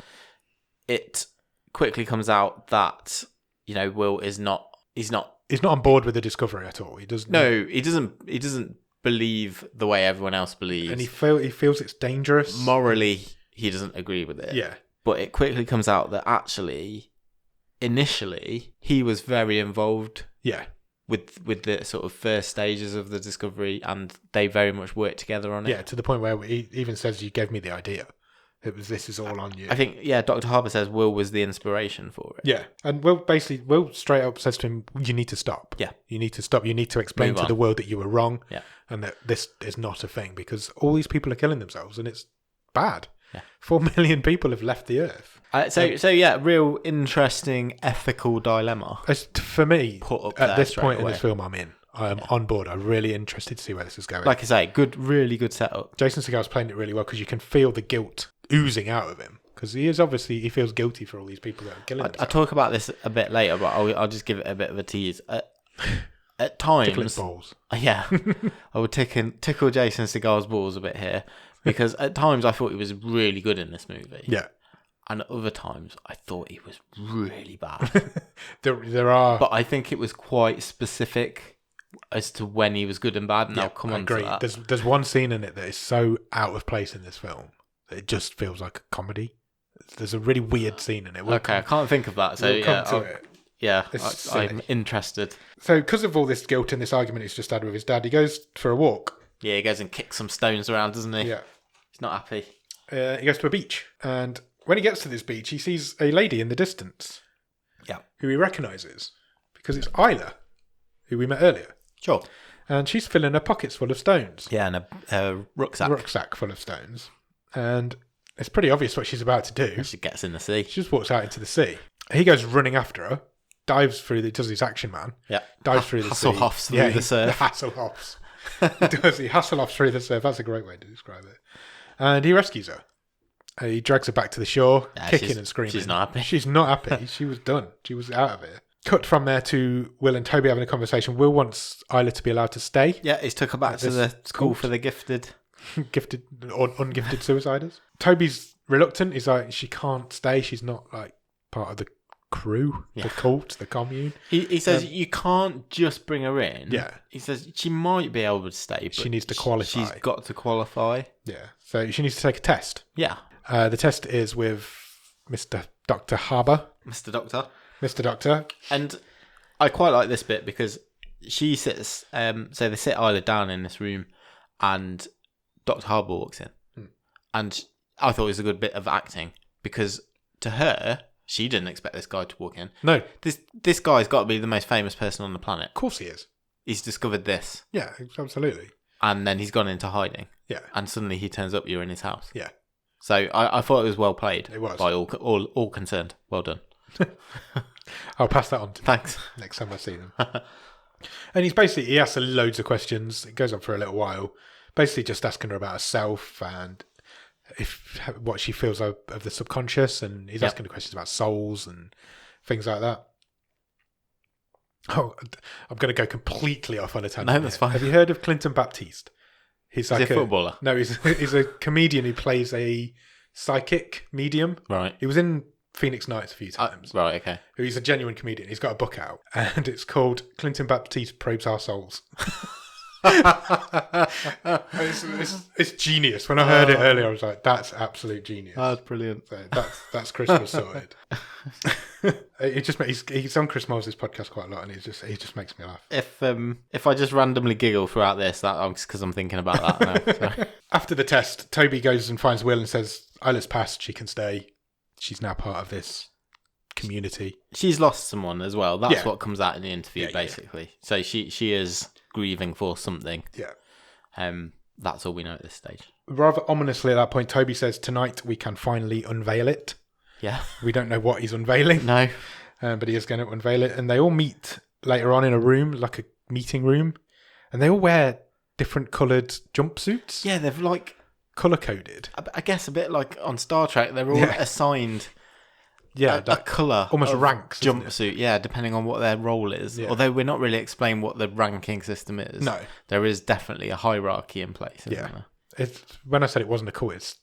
it quickly comes out that, Will is not... He's not on board with the discovery at all. He doesn't. No, he doesn't believe the way everyone else believes. And he feels it's dangerous. Morally, he doesn't agree with it. Yeah. But it quickly comes out that actually, initially, he was very involved. Yeah. With the sort of first stages of the discovery, and they very much worked together on it. Yeah, to the point where he even says, "You gave me the idea." This is all on you. I think, Dr. Harbour says Will was the inspiration for it. Yeah. And Will straight up says to him, you need to stop. Yeah. You need to stop. You need to explain to the world that you were wrong. Yeah. And that this is not a thing because all these people are killing themselves and it's bad. Yeah. 4 million people have left the earth. Real interesting ethical dilemma. For me, Put up at this point away. in this film I'm in, I am on board. I'm really interested to see where this is going. Like I say, really good setup. Jason Segal's playing it really well because you can feel the guilt oozing out of him because he feels guilty for all these people that are killing themselves. I'll talk about this a bit later, but I'll just give it a bit of a tease. At times, tickling balls. Yeah, I would tickle Jason Segal's balls a bit here because at times I thought he was really good in this movie. Yeah. And at other times I thought he was really bad. there are... But I think it was quite specific as to when he was good and bad, and I'll come on to that. There's one scene in it that is so out of place in this film that it just feels like a comedy. There's a really weird scene in it. I can't think of that. So come to it. Yeah, I'm interested. So because of all this guilt and this argument he's just had with his dad, he goes for a walk. Yeah, he goes and kicks some stones around, doesn't he? Yeah. He's not happy. He goes to a beach, and when he gets to this beach, he sees a lady in the distance. Yeah. Who he recognises because it's Isla, who we met earlier. Sure. And she's filling her pockets full of stones. Yeah, and a rucksack. Rucksack full of stones. And it's pretty obvious what she's about to do. She gets in the sea. She just walks out into the sea. He goes running after her, dives through, does his action man. Yeah. Dives through the sea. Hasselhoffs through the surf. Hasselhoffs. He Hasselhoffs through the surf. That's a great way to describe it. And he rescues her. He drags her back to the shore, kicking and screaming. She's not happy. She's not happy. She was done. She was out of it. Cut from there to Will and Toby having a conversation. Will wants Isla to be allowed to stay. Yeah, he's took her back to the school for the gifted. Gifted or ungifted suiciders. Toby's reluctant. He's like, she can't stay. She's not like part of the crew, the cult, the commune. He says you can't just bring her in. Yeah. He says she might be able to stay, but she needs to qualify. She's got to qualify. Yeah. So she needs to take a test. Yeah. The test is with Mr. Dr. Harbour. Mr. Doctor. Mr. Doctor. And I quite like this bit because she sits, so they sit Isla down in this room and Dr. Harbour walks in. And I thought it was a good bit of acting because to her, she didn't expect this guy to walk in. No. This guy's got to be the most famous person on the planet. Of course he is. He's discovered this. Yeah, absolutely. And then he's gone into hiding. Yeah. And suddenly he turns up, you're in his house. Yeah. So I thought it was well played. It was. By all concerned. Well done. I'll pass that on to Thanks. next time I see them. And he asks her loads of questions. It goes on for a little while. Basically just asking her about herself and what she feels of the subconscious, and he's asking her questions about souls and things like that. Oh, I'm going to go completely off on a tangent. No, that's fine. Have you heard of Clinton Baptiste? He's like a footballer. No, he's a comedian who plays a psychic medium. Right. He was in Phoenix Nights a few times. Right, okay. He's a genuine comedian. He's got a book out, and it's called Clinton Baptiste Probes Our Souls. It's genius. When I heard it earlier, I was like, "That's absolute genius." That's brilliant. So that's Christmas sorted. He's on Chris Moles' podcast quite a lot, and he just makes me laugh. If I just randomly giggle throughout this, that's because I'm thinking about that now. So. After the test, Toby goes and finds Will and says, "Isla's passed. She can stay. She's now part of this community." She's lost someone as well. That's what comes out in the interview, basically. Yeah. So she is grieving for something. Yeah. That's all we know at this stage. Rather ominously at that point, Toby says, "Tonight we can finally unveil it." Yeah. We don't know what he's unveiling. No. But he is going to unveil it. And they all meet later on in a room, like a meeting room. And they all wear different coloured jumpsuits. Yeah, they've like... Colour-coded. I guess a bit like on Star Trek, they're all assigned a colour. Almost ranks. Jumpsuit, yeah, depending on what their role is. Yeah. Although we're not really explaining what the ranking system is. No. There is definitely a hierarchy in place, isn't there? When I said it wasn't a cult, it's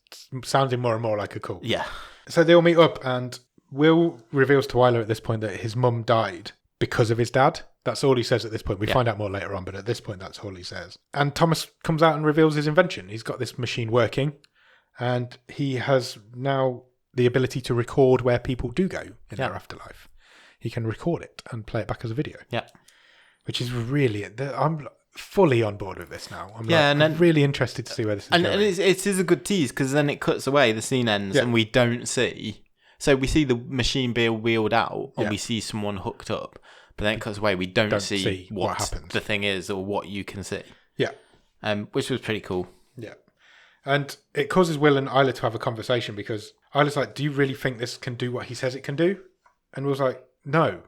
sounding more and more like a cult. Yeah. So they all meet up, and Will reveals to Isla at this point that his mum died because of his dad. That's all he says at this point. We find out more later on, but at this point, that's all he says. And Thomas comes out and reveals his invention. He's got this machine working, and he has now the ability to record where people do go in their afterlife. He can record it and play it back as a video. Yeah. Which is really... fully on board with this now. I'm really interested to see where this is going. And it is a good tease because then it cuts away, the scene ends, and we don't see. So we see the machine being wheeled out, and we see someone hooked up, but then it cuts away. We don't see what happens. The thing is, or what you can see. Yeah. Which was pretty cool. Yeah. And it causes Will and Isla to have a conversation because Isla's like, do you really think this can do what he says it can do? And Will's like, no,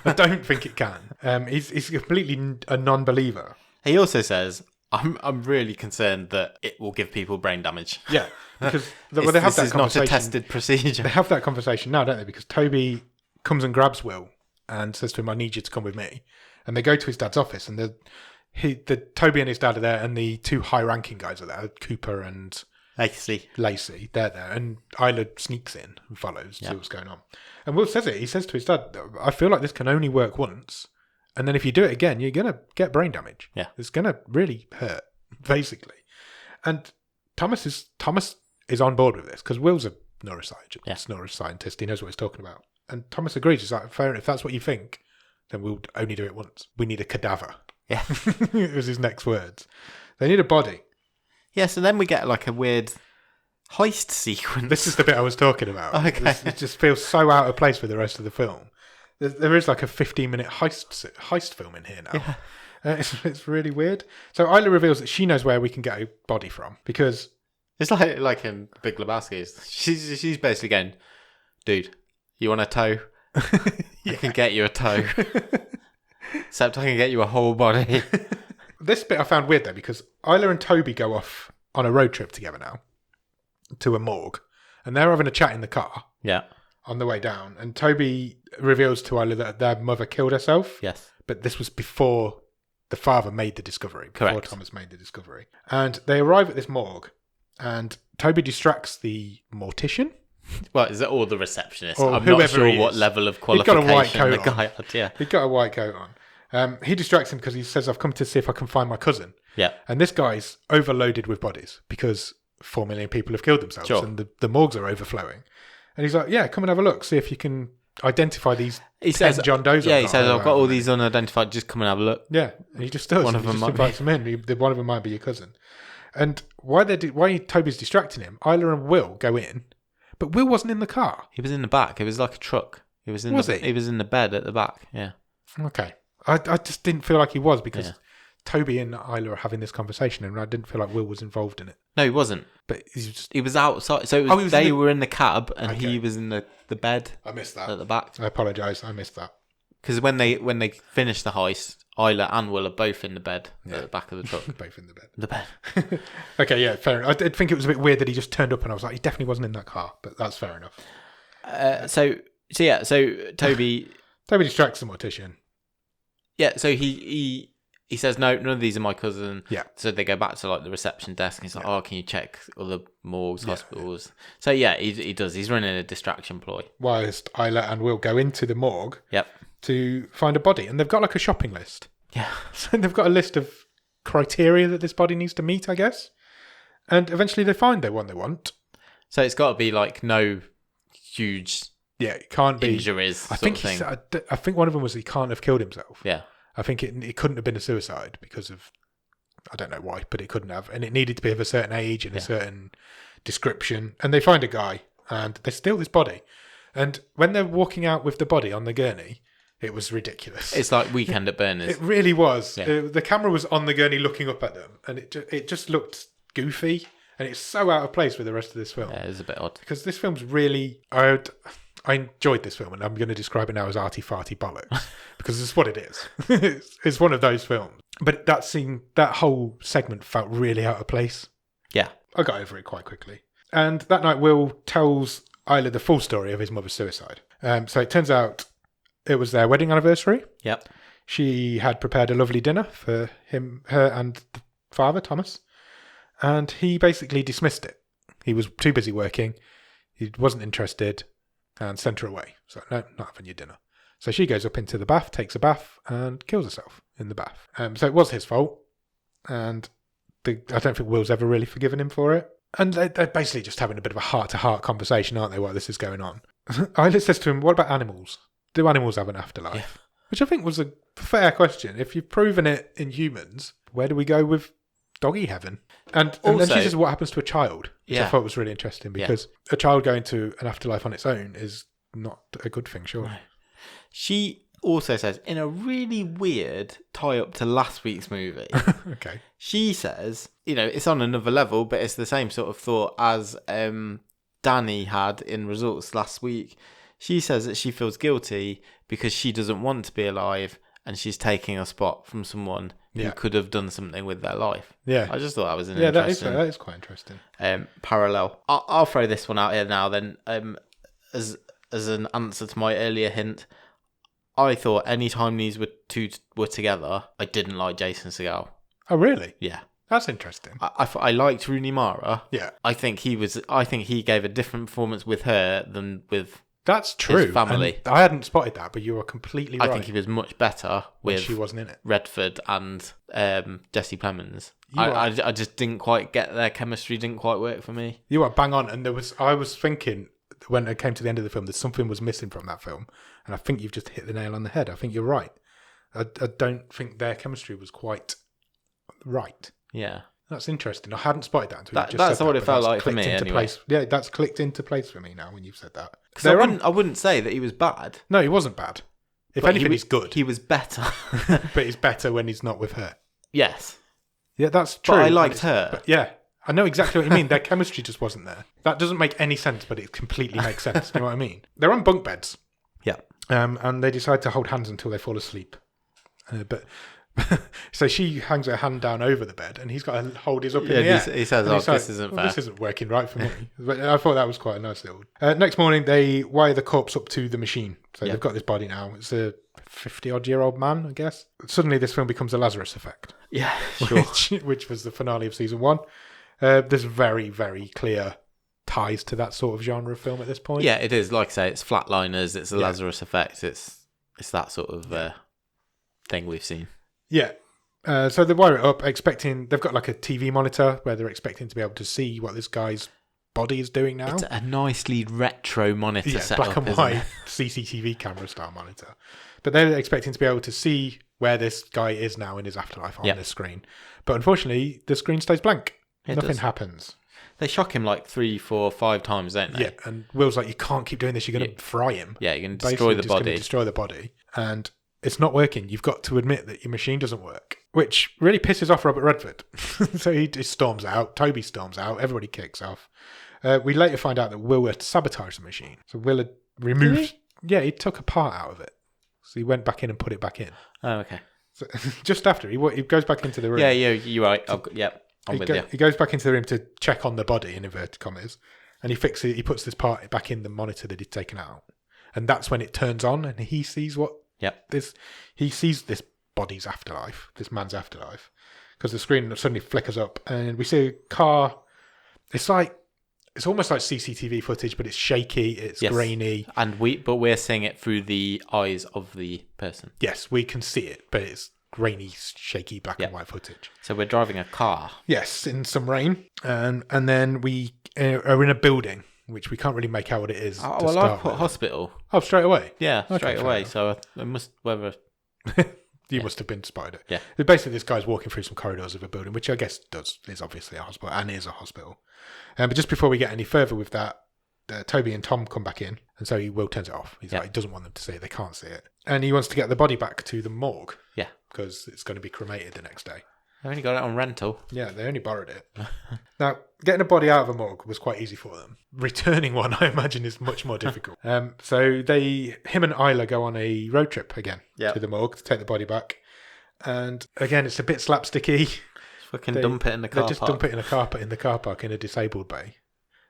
I don't think it can. He's completely a non-believer. He also says, I'm really concerned that it will give people brain damage. Yeah, because they have that conversation. This is not a tested procedure. They have that conversation now, don't they? Because Toby comes and grabs Will and says to him, I need you to come with me. And they go to his dad's office, and Toby and his dad are there, and the two high-ranking guys are there, Cooper and Lacey, they're there, and Isla sneaks in and follows to see what's going on. And Will says it. He says to his dad, I feel like this can only work once, and then if you do it again, you're going to get brain damage. Yeah. It's going to really hurt, basically. And Thomas is on board with this, because Will's a neuroscientist. He knows what he's talking about. And Thomas agrees. He's like, fair enough, if that's what you think, then we'll only do it once. We need a cadaver. Yeah. It was his next words. They need a body. Yeah, so then we get like a weird heist sequence. This is the bit I was talking about. Okay. It just feels so out of place with the rest of the film. There is like a 15-minute heist film in here now. Yeah. It's really weird. So Isla reveals that she knows where we can get a body from because... It's like in Big Lebowski. She's basically going, dude, you want a toe? I can get you a toe. Except I can get you a whole body. This bit I found weird though, because Isla and Toby go off on a road trip together now to a morgue, and they're having a chat in the car. Yeah. On the way down, and Toby reveals to Isla that their mother killed herself. Yes. But this was before the father made the discovery. Before Correct. Thomas made the discovery. And they arrive at this morgue, and Toby distracts the mortician. Well, is it or the receptionist? Or I'm not sure what level of qualification He's got a white coat the guy had. Yeah. He's got a white coat on. He distracts him because he says, I've come to see if I can find my cousin. Yeah. And this guy's overloaded with bodies because 4 million people have killed themselves and the morgues are overflowing. And he's like, yeah, come and have a look. See if you can identify these 10 John Does. Yeah, he says, I've got all these unidentified. Just come and have a look. Yeah. And he just does. One of them invites him in. One of them might be your cousin. And why Toby's distracting him, Isla and Will go in. But Will wasn't in the car. He was in the back. It was like a truck. He was in the bed at the back. Yeah. Okay. I just didn't feel like he was because Toby and Isla are having this conversation and I didn't feel like Will was involved in it. No, he wasn't. But he was outside. So they were in the cab and he was in the bed. I missed that. At the back. I apologise. I missed that. Because when they finish the heist, Isla and Will are both in the bed at the back of the truck. Both in the bed. The bed. Okay, yeah, fair enough. I did think it was a bit weird that he just turned up and I was like, he definitely wasn't in that car, but that's fair enough. So Toby... Toby distracts the mortician. Yeah, so he says, no, none of these are my cousin. Yeah. So they go back to like the reception desk and he's like, oh, can you check other morgues, hospitals? Yeah. So yeah, he does. He's running a distraction ploy. Whilst Isla and Will go into the morgue to find a body. And they've got like a shopping list. Yeah. So they've got a list of criteria that this body needs to meet, I guess. And eventually they find the one they want. So it's got to be like no huge... Yeah, it can't be injuries. I think one of them was he can't have killed himself. Yeah, I think it couldn't have been a suicide because of I don't know why, but it couldn't have, and it needed to be of a certain age and a certain description. And they find a guy, and they steal this body. And when they're walking out with the body on the gurney, it was ridiculous. It's like Weekend at Bernie's. It really was. Yeah. The camera was on the gurney looking up at them, and it just looked goofy, and it's so out of place with the rest of this film. Yeah, it was a bit odd because this film's really I enjoyed this film, and I'm going to describe it now as arty-farty bollocks because it's what it is. It's one of those films. But that whole segment felt really out of place. Yeah. I got over it quite quickly. And that night, Will tells Isla the full story of his mother's suicide. So it turns out it was their wedding anniversary. Yep. She had prepared a lovely dinner for her and the father, Thomas. And he basically dismissed it. He was too busy working. He wasn't interested. And sent her away. So, no, not having your dinner. So she goes up into the bath, takes a bath, and kills herself in the bath. So it was his fault. And I don't think Will's ever really forgiven him for it. And they're basically just having a bit of a heart-to-heart conversation, aren't they, while this is going on. Isla says to him, what about animals? Do animals have an afterlife? Which I think was a fair question. If you've proven it in humans, where do we go with doggy heaven? And then she says what happens to a child, which I thought was really interesting, because a child going to an afterlife on its own is not a good thing, surely. No. She also says, in a really weird tie-up to last week's movie, okay, she says, it's on another level, but it's the same sort of thought as Danny had in results last week. She says that she feels guilty because she doesn't want to be alive and she's taking a spot from someone who could have done something with their life. Yeah. I just thought that was an interesting... that is quite interesting. Parallel. I'll throw this one out here now then. As an answer to my earlier hint, I thought any time these two were together, I didn't like Jason Segal. Oh, really? Yeah. That's interesting. I liked Rooney Mara. Yeah. I think he gave a different performance with her than with... That's true. His family. And I hadn't spotted that, but you are completely right. I think he was much better with she wasn't in it. Redford and Jesse Plemons. I just didn't quite get their chemistry. Didn't quite work for me. You are bang on, and I was thinking when it came to the end of the film that something was missing from that film, and I think you've just hit the nail on the head. I think you're right. I don't think their chemistry was quite right. Yeah. That's interesting. I hadn't spotted that until you just that's said what that, it felt like for me anyway. Place. Yeah, that's clicked into place for me now when you've said that. I wouldn't say that he was bad. No, he wasn't bad. If anything, he's good. He was better. But he's better when he's not with her. Yes. Yeah, that's true. But I liked her. But yeah, I know exactly what you mean. Their chemistry just wasn't there. That doesn't make any sense, but it completely makes sense. You know what I mean? They're on bunk beds. Yeah. And they decide to hold hands until they fall asleep. But... So she hangs her hand down over the bed and he's got to hold his up in the air. He says, this isn't fair. This isn't working right for me. But I thought that was quite a nice little... next morning, they wire the corpse up to the machine. So they've got this body now. It's a 50-odd-year-old man, I guess. Suddenly, this film becomes a Lazarus Effect. Yeah, sure. Which was the finale of season 1. There's very, very clear ties to that sort of genre of film at this point. Yeah, it is. Like I say, it's Flatliners. It's a Lazarus Effect. It's that sort of thing we've seen. Yeah. So they wire it up, they've got like a TV monitor where they're expecting to be able to see what this guy's body is doing now. It's a nicely retro monitor set black up, and white CCTV camera style monitor. But they're expecting to be able to see where this guy is now in his afterlife on the screen. But unfortunately, the screen stays blank. Nothing happens. They shock him like 3, 4, 5 times, don't they? Yeah, and Will's like, you can't keep doing this. You're going to fry him. Yeah, you're going to destroy the body. Destroy the body. And... it's not working. You've got to admit that your machine doesn't work, which really pisses off Robert Redford. So he just storms out. Toby storms out. Everybody kicks off. We later find out that Will had sabotaged the machine. So Will had removed... Yeah, he took a part out of it. So he went back in and put it back in. Oh, okay. So just after, he goes back into the room. Yeah, you're right. I'm with you. He goes back into the room to check on the body, in inverted commas, and he puts this part back in the monitor that he'd taken out. And that's when it turns on, and he sees what... he sees this body's afterlife, this man's afterlife, because the screen suddenly flickers up and we see a car. It's almost like CCTV footage, but it's shaky, it's grainy, and we're seeing it through the eyes of the person. Yes, we can see it, but it's grainy, shaky black and white footage. So we're driving a car. Yes, in some rain, and then we are in a building. Which we can't really make out what it is. I put hospital. Oh, straight away? Yeah, straight away. So I must, whether... You must have been spotted it. Yeah. Basically, this guy's walking through some corridors of a building, which I guess is obviously a hospital, and is a hospital. But just before we get any further with that, Toby and Tom come back in, and so Will turns it off. He's like, he doesn't want them to see it. They can't see it. And he wants to get the body back to the morgue. Yeah. Because it's going to be cremated the next day. They only got it on rental. Yeah, they only borrowed it. Now, getting a body out of a morgue was quite easy for them. Returning one, I imagine, is much more difficult. So him and Isla go on a road trip again to the morgue to take the body back. And again, it's a bit slapsticky. Dump it in the car park. They just dump it in the car park in a disabled bay.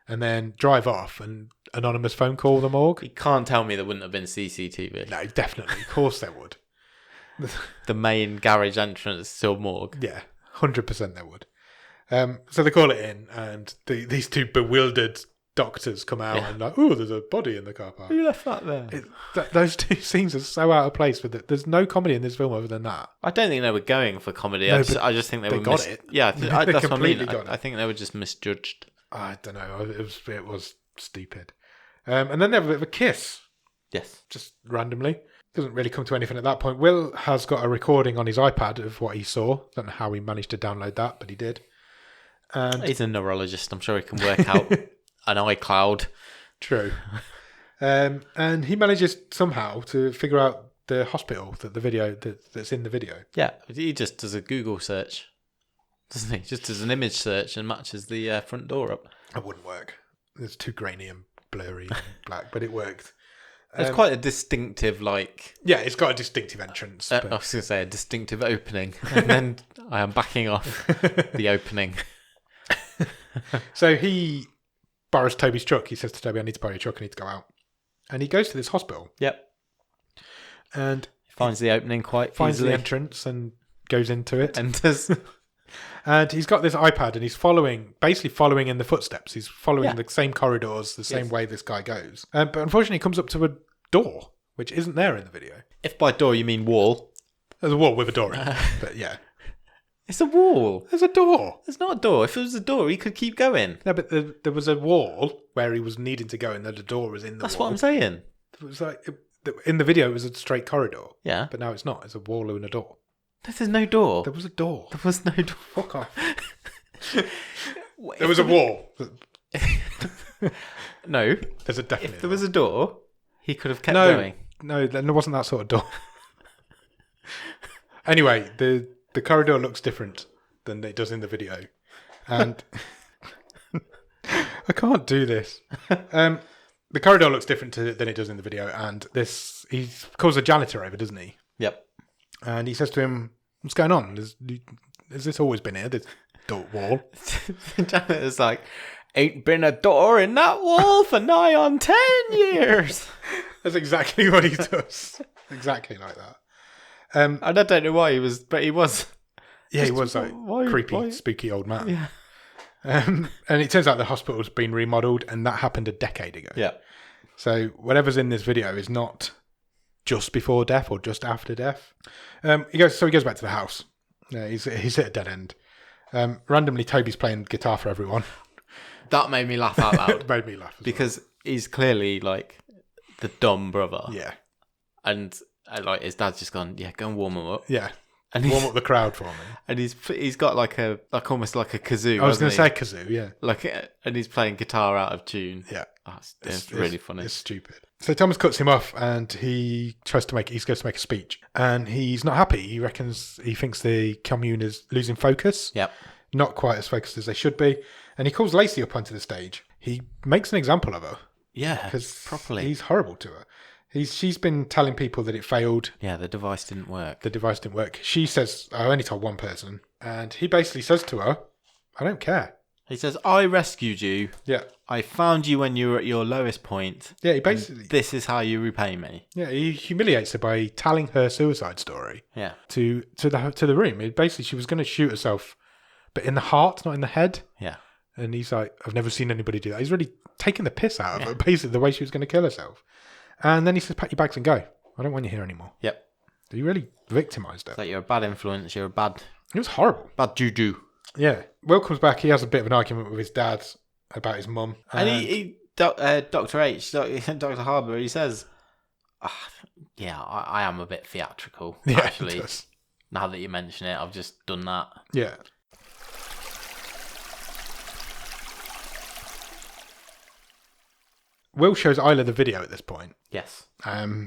And then drive off and anonymous phone call the morgue. You can't tell me there wouldn't have been CCTV. No, definitely. Of course there would. The main garage entrance to a morgue. Yeah, 100% there would. So they call it in, and these two bewildered doctors come out and like, oh, there's a body in the car park. Who left that there? Those two scenes are so out of place with it. There's no comedy in this film other than that. I don't think they were going for comedy. No, I just think they got it. Yeah, that's what I mean. I think they were just misjudged. I don't know. It was stupid. And then they have a bit of a kiss. Yes. Just randomly. Doesn't really come to anything at that point. Will has got a recording on his iPad of what he saw. Don't know how he managed to download that, but he did. And he's a neurologist. I'm sure he can work out an iCloud. True. And he manages somehow to figure out the hospital that's in the video. Yeah, he just does a Google search, doesn't he? Just does an image search and matches the front door up. It wouldn't work. It's too grainy and blurry and black, but it worked. It's quite a distinctive, Yeah, it's got a distinctive entrance. I was going to say a distinctive opening, and then I am backing off the opening. So he borrows Toby's truck. He says to Toby, I need to borrow your truck. I need to go out. And he goes to this hospital. Yep. And he finds the opening quite finds easily. The entrance and goes into it. Enters. And he's got this iPad and he's basically following in the footsteps. He's following the same corridors, the same way this guy goes. But unfortunately, he comes up to a door, which isn't there in the video. If by door you mean wall. There's a wall with a door in it, but yeah. It's a wall. There's a door. There's not a door. If it was a door, he could keep going. No, but there was a wall where he was needing to go and the door was in the wall. That's what I'm saying. It was in the video, it was a straight corridor. Yeah. But now it's not. It's a wall and a door. There's no door. There was a door. There was no door. Fuck off. There was a wall. No. There's a definite. If there was a door, he could have kept going. No, there wasn't that sort of door. Anyway, the corridor looks different than it does in the video. And I can't do this. The corridor looks different than it does in the video. And he calls the janitor over, doesn't he? Yep. And he says to him, what's going on? Has this always been here, this door wall? The janitor's like, ain't been a door in that wall for nigh on 10 years. That's exactly what he does. Exactly like that. And I don't know why he was, but he was. Yeah, he was like creepy, spooky old man. Yeah. And it turns out the hospital's been remodeled, and that happened a decade ago. Yeah. So whatever's in this video is not just before death or just after death. He goes back to the house. He's at a dead end. Randomly, Toby's playing guitar for everyone. That made me laugh out loud. It made me laugh because he's clearly like the dumb brother. Yeah. And like his dad's just gone, yeah, go and warm him up. Yeah. And warm up the crowd for me. And he's got almost like a kazoo. I was going to say kazoo, yeah. And he's playing guitar out of tune. Yeah. Oh, it's really funny. It's stupid. So Thomas cuts him off, and he's going to make a speech, and he's not happy. He thinks the commune is losing focus. Yep. Not quite as focused as they should be. And he calls Lacey up onto the stage. He makes an example of her. Yeah, because properly. He's horrible to her. She's been telling people that it failed. Yeah, the device didn't work. She says, I only told one person. And he basically says to her, I don't care. He says, I rescued you. Yeah. I found you when you were at your lowest point. Yeah, he basically... This is how you repay me. Yeah, he humiliates her by telling her suicide story. Yeah. To the room. Basically, she was going to shoot herself, but in the heart, not in the head. Yeah. And he's like, I've never seen anybody do that. He's really taking the piss out of her, basically, the way she was going to kill herself. And then he says, pack your bags and go. I don't want you here anymore. Yep. He really victimised her. It's like you're a bad influence. You're a bad... It was horrible. Bad juju. Yeah. Will comes back. He has a bit of an argument with his dad about his mum. And Dr. H, Dr. Harbour, he says, I am a bit theatrical, actually. Now that you mention it, I've just done that. Yeah. Will shows Isla the video at this point. Yes.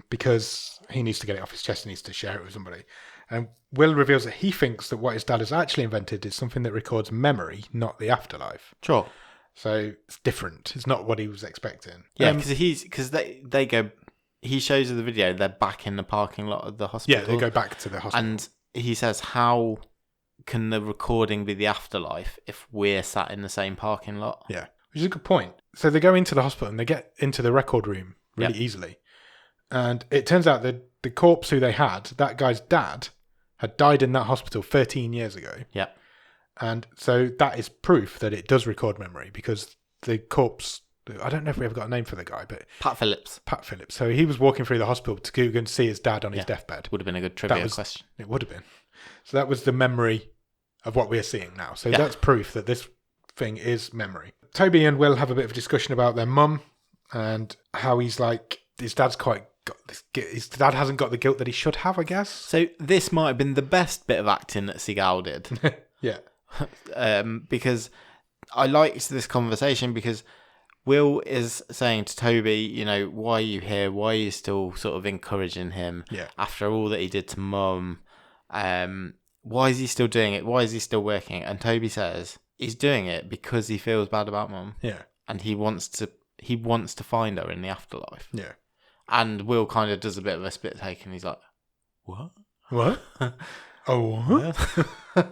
Because he needs to get it off his chest and needs to share it with somebody. And Will reveals that he thinks that what his dad has actually invented is something that records memory, not the afterlife. Sure. So it's different. It's not what he was expecting. Yeah, because they go. He shows her the video. They're back in the parking lot of the hospital. Yeah, they go back to the hospital. And he says, "How can the recording be the afterlife if we're sat in the same parking lot?" Yeah, which is a good point. So they go into the hospital and they get into the record room really easily. And it turns out that the corpse who they had, that guy's dad, had died in that hospital 13 years ago. Yeah. And so that is proof that it does record memory because the corpse, I don't know if we ever got a name for the guy, but... Pat Phillips. So he was walking through the hospital to go and see his dad on his deathbed. Would have been a good trivia question. It would have been. So that was the memory of what we're seeing now. So that's proof that this thing is memory. Toby and Will have a bit of a discussion about their mum and how he's like, his dad's quite got this. His dad hasn't got the guilt that he should have, I guess. So this might have been the best bit of acting that Seagal did. Yeah. Because I liked this conversation because Will is saying to Toby, you know, why are you here? Why are you still sort of encouraging him after all that he did to Mum? Why is he still doing it? Why is he still working? And Toby says he's doing it because he feels bad about Mum. Yeah. And he wants to find her in the afterlife. Yeah. And Will kind of does a bit of a spit take and he's like, what? What? Oh, what?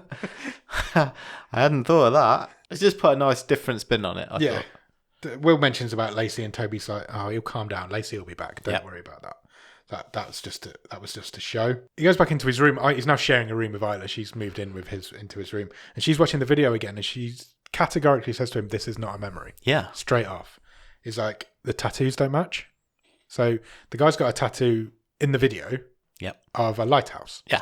I hadn't thought of that. It's just put a nice different spin on it, I thought. Will mentions about Lacey and Toby's like, oh, he'll calm down. Lacey will be back. Don't worry about that. That was just a show. He goes back into his room. He's now sharing a room with Isla. She's moved in into his room, and she's watching the video again. And she categorically says to him, "This is not a memory." Yeah, straight off. He's like, the tattoos don't match. So the guy's got a tattoo in the video. Of a lighthouse. Yeah.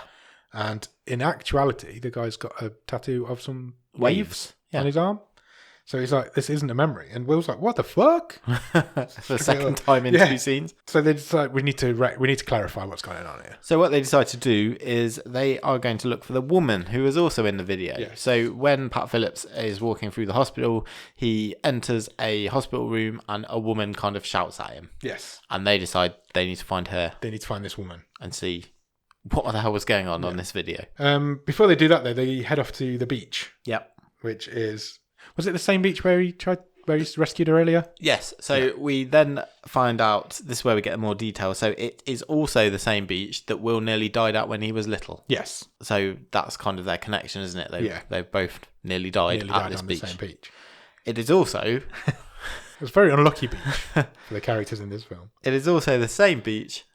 And in actuality, the guy's got a tattoo of some waves on his arm. So he's like, this isn't a memory. And Will's like, what the fuck? For the second time in 2 scenes. So they decide we need to clarify what's going on here. So what they decide to do is they are going to look for the woman who was also in the video. Yes. So when Pat Phillips is walking through the hospital, he enters a hospital room and a woman kind of shouts at him. Yes. And they decide they need to find her. They need to find this woman. And see what the hell was going on this video. Before they do that, though, they head off to the beach. Yep. Which is... Was it the same beach where he rescued her earlier? Yes. So we then find out, this is where we get more detail. So it is also the same beach that Will nearly died at when he was little. Yes. So that's kind of their connection, isn't it? They've both nearly died at this beach. The same beach. It is also... It was a very unlucky beach for the characters in this film. It is also the same beach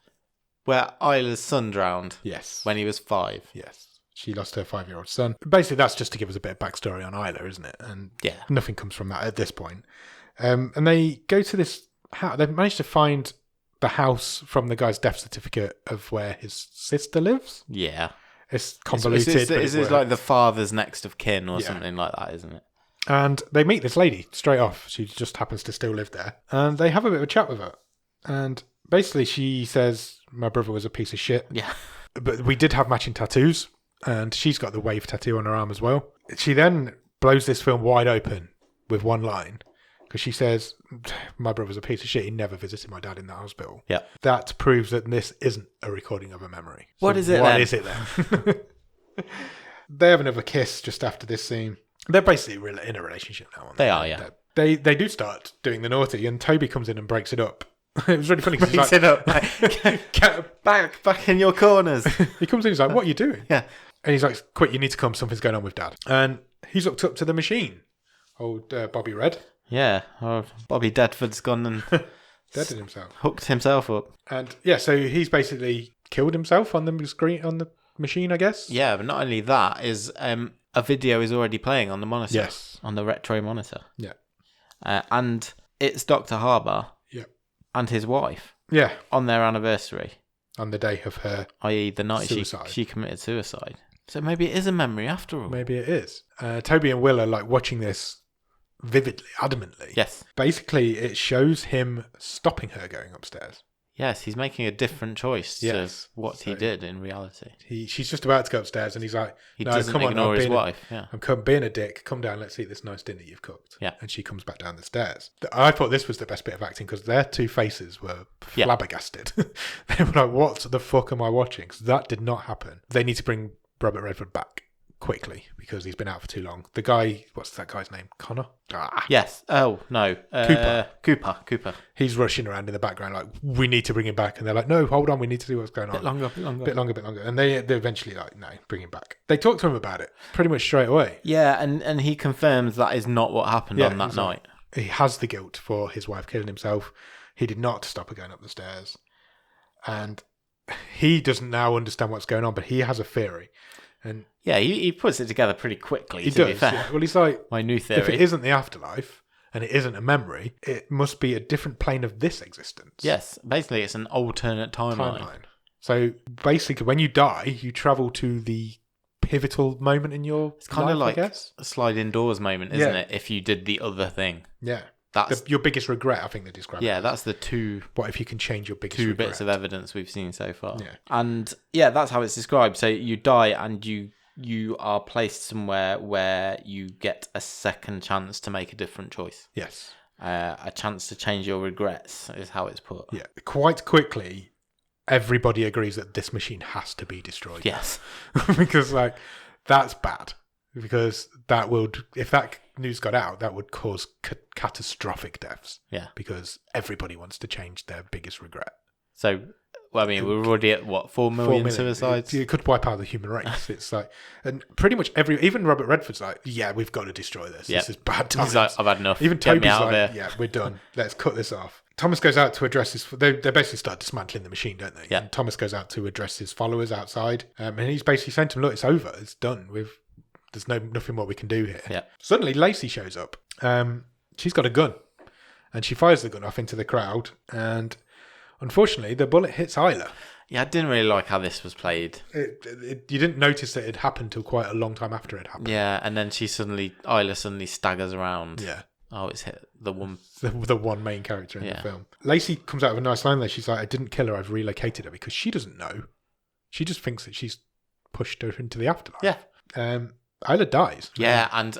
where Isla's son drowned. Yes. When he was 5. Yes. She lost her 5-year-old son. Basically, that's just to give us a bit of backstory on Isla, isn't it? And nothing comes from that at this point. And they go to this house. They've managed to find the house from the guy's death certificate of where his sister lives. Yeah. It's convoluted. It's like the father's next of kin or something like that, isn't it? And they meet this lady straight off. She just happens to still live there. And they have a bit of a chat with her. And basically, she says, my brother was a piece of shit. Yeah. But we did have matching tattoos. And she's got the wave tattoo on her arm as well. She then blows this film wide open with one line. Because she says, my brother's a piece of shit. He never visited my dad in the hospital. Yeah. That proves that this isn't a recording of a memory. What is it then? What is it then? They have another kiss just after this scene. They're basically in a relationship now. They are, yeah. They do start doing the naughty. And Toby comes in and breaks it up. It was really funny. Breaks it up. Get back in your corners. He comes in, he's like, what are you doing? Yeah. And he's like, quick, you need to come. Something's going on with Dad. And he's hooked up to the machine. Old Bobby Red. Yeah. Oh, Bobby Redford's gone and... Deaded himself. Hooked himself up. And so he's basically killed himself on the screen, on the machine, I guess. Yeah, but not only that, is a video is already playing on the monitor. Yes. On the retro monitor. Yeah. And it's Dr. Harbour. Yeah. And his wife. Yeah. On their anniversary. On the day of her i.e. the night she committed suicide. So maybe it is a memory after all. Maybe it is. Toby and Will are like watching this vividly, adamantly. Yes. Basically, it shows him stopping her going upstairs. Yes, he's making a different choice to what he did in reality. She's just about to go upstairs and he's like, he doesn't ignore his wife. I'm being a dick. Come down, let's eat this nice dinner you've cooked. Yeah. And she comes back down the stairs. I thought this was the best bit of acting because their two faces were flabbergasted. They were like, what the fuck am I watching? Because that did not happen. They need to bring Robert Redford back quickly because he's been out for too long. The guy, what's that guy's name? Connor? Yes. Oh, no. Cooper. He's rushing around in the background like, we need to bring him back. And they're like, no, hold on, we need to see what's going on. Bit longer. Bit longer. And they're eventually like, no, bring him back. They talk to him about it pretty much straight away. Yeah, and he confirms that is not what happened on that night. He has the guilt for his wife killing himself. He did not stop her going up the stairs. And he doesn't now understand what's going on, but he has a theory. And yeah, he puts it together pretty quickly. He does. Yeah. Well, he's like, my new theory. If it isn't the afterlife and it isn't a memory, it must be a different plane of this existence. Yes, basically, it's an alternate timeline. So basically, when you die, you travel to the pivotal moment in your life. It's kind of like I guess. a sliding doors moment, isn't it? If you did the other thing. Yeah. That's your biggest regret, I think they describe it. Yeah, that's the two. What if you can change your biggest two regret? bits of evidence we've seen so far. Yeah. And yeah, that's how it's described. So you die and you are placed somewhere where you get a second chance to make a different choice. Yes. A chance to change your regrets is how it's put. Yeah. Quite quickly, everybody agrees that this machine has to be destroyed. Yes. Because like that's bad. Because that would, if that news got out, that would cause catastrophic deaths. Yeah. Because everybody wants to change their biggest regret. So, well, I mean, we're already at what, 4 million suicides? It could wipe out the human race. It's like, and pretty much even Robert Redford's like, yeah, we've got to destroy this. Yep. This is bad times. He's like, I've had enough. Even Get me Toby's out like, of here. yeah, we're done. Let's cut this off. Thomas goes out to address his. They basically start dismantling the machine, don't they? Yeah. And Thomas goes out to address his followers outside, and he's basically saying to them, "Look, it's over. It's done. There's nothing more we can do here." Yeah. Suddenly, Lacey shows up. She's got a gun, and she fires the gun off into the crowd. And unfortunately, the bullet hits Isla. Yeah, I didn't really like how this was played. You didn't notice that it happened till quite a long time after it happened. Yeah, and then Isla suddenly staggers around. Yeah. Oh, it's hit the one. The one main character in the film. Lacey comes out with a nice line there. She's like, "I didn't kill her. I've relocated her," because she doesn't know. She just thinks that she's pushed her into the afterlife. Yeah. Isla dies. Yeah, and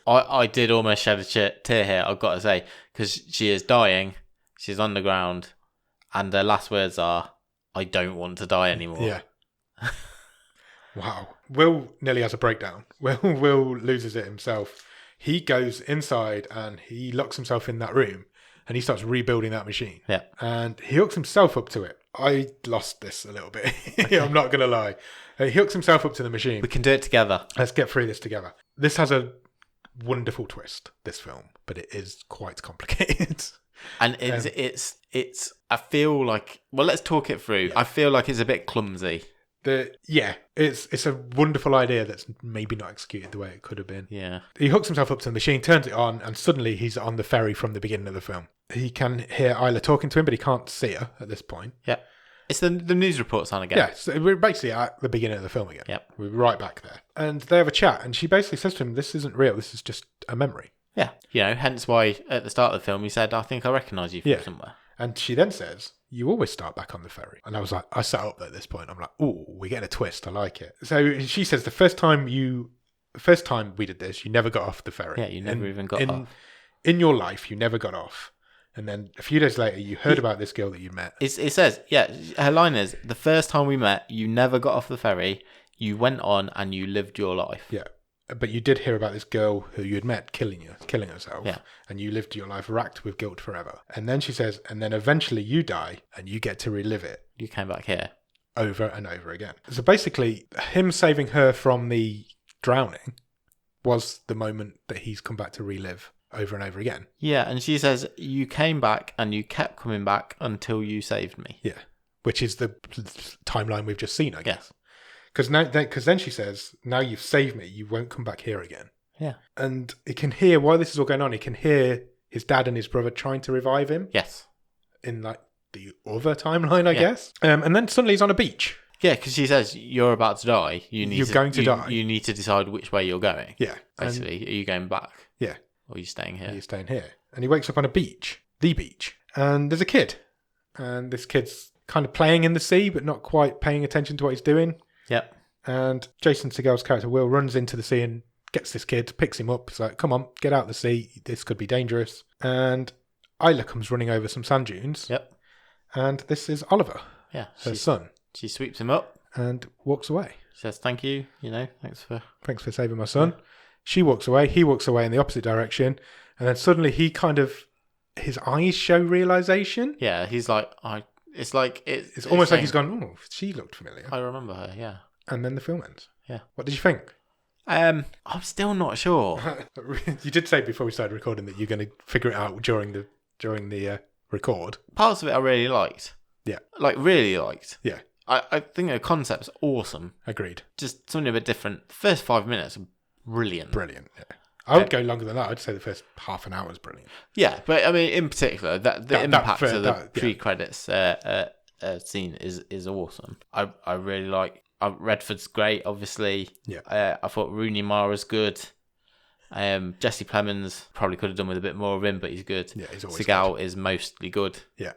I did almost shed a tear here, I've got to say, because she is dying. She's on the ground, and her last words are, "I don't want to die anymore." Yeah. Wow. Will nearly has a breakdown. Will loses it himself. He goes inside and he locks himself in that room and he starts rebuilding that machine. Yeah. And he hooks himself up to it. I lost this a little bit. I'm not going to lie. He hooks himself up to the machine. We can do it together. Let's get through this together. This has a wonderful twist, this film, but it is quite complicated. And it's I feel like, well, let's talk it through. Yeah. I feel like it's a bit clumsy. It's a wonderful idea that's maybe not executed the way it could have been. Yeah. He hooks himself up to the machine, turns it on, and suddenly he's on the ferry from the beginning of the film. He can hear Isla talking to him, but he can't see her at this point. Yeah. It's the news reports on again. Yeah, so we're basically at the beginning of the film again. Yep. We're right back there. And they have a chat, and she basically says to him, "This isn't real, this is just a memory." Yeah. Hence why at the start of the film he said, "I think I recognise you from somewhere." And she then says, "You always start back on the ferry." And I was like, I sat up at this point. I'm like, "Ooh, we're getting a twist. I like it." So she says, the first time we did this, you never got off the ferry. Yeah, you never even got off. In your life, you never got off. And then a few days later, you heard about this girl that you met. It says, her line is, "The first time we met, you never got off the ferry. You went on and you lived your life." Yeah. But you did hear about this girl who you had met killing herself. Yeah. And you lived your life racked with guilt forever. And then she says, and then eventually you die and you get to relive it. You came back here. Over and over again. So basically, him saving her from the drowning was the moment that he's come back to relive over and over again. Yeah, and she says, "You came back and you kept coming back until you saved me." Yeah. Which is the timeline we've just seen, I guess. Yeah. Because then she says, "Now you've saved me, you won't come back here again." Yeah. And he can hear, while this is all going on, he can hear his dad and his brother trying to revive him. Yes. In like the other timeline, I guess. And then suddenly he's on a beach. Yeah, because she says, "You're about to die. You're going to die. You need to decide which way you're going." Yeah. Basically, are you going back? Yeah. Or are you staying here? You're staying here. And he wakes up on a beach. The beach. And there's a kid. And this kid's kind of playing in the sea, but not quite paying attention to what he's doing. Yep. And Jason Segal's character, Will, runs into the sea and gets this kid, picks him up. He's like, "Come on, get out of the sea. This could be dangerous." And Isla comes running over some sand dunes. Yep. And this is Oliver, her son. She sweeps him up. And walks away. She says, "Thank you, thanks for saving my son." Yeah. She walks away. He walks away in the opposite direction. And then suddenly his eyes show realization. Yeah, he's like, it's almost like he's gone, "Oh, she looked familiar. I remember her, yeah." And then the film ends. Yeah. What did you think? I'm still not sure. You did say before we started recording that you're going to figure it out during the record. Parts of it I really liked. Yeah. Like, really liked. Yeah. I think the concept's awesome. Agreed. Just something a bit different. The first 5 minutes are brilliant. Brilliant, yeah. I would go longer than that. I'd say the first half an hour is brilliant. Yeah, but I mean, in particular, the impact of the pre-credits scene is awesome. I really like. Redford's great, obviously. Yeah. I thought Rooney Mara's good. Jesse Plemons probably could have done with a bit more of him, but he's good. Yeah, he's always Seagal good. is mostly good. Yeah.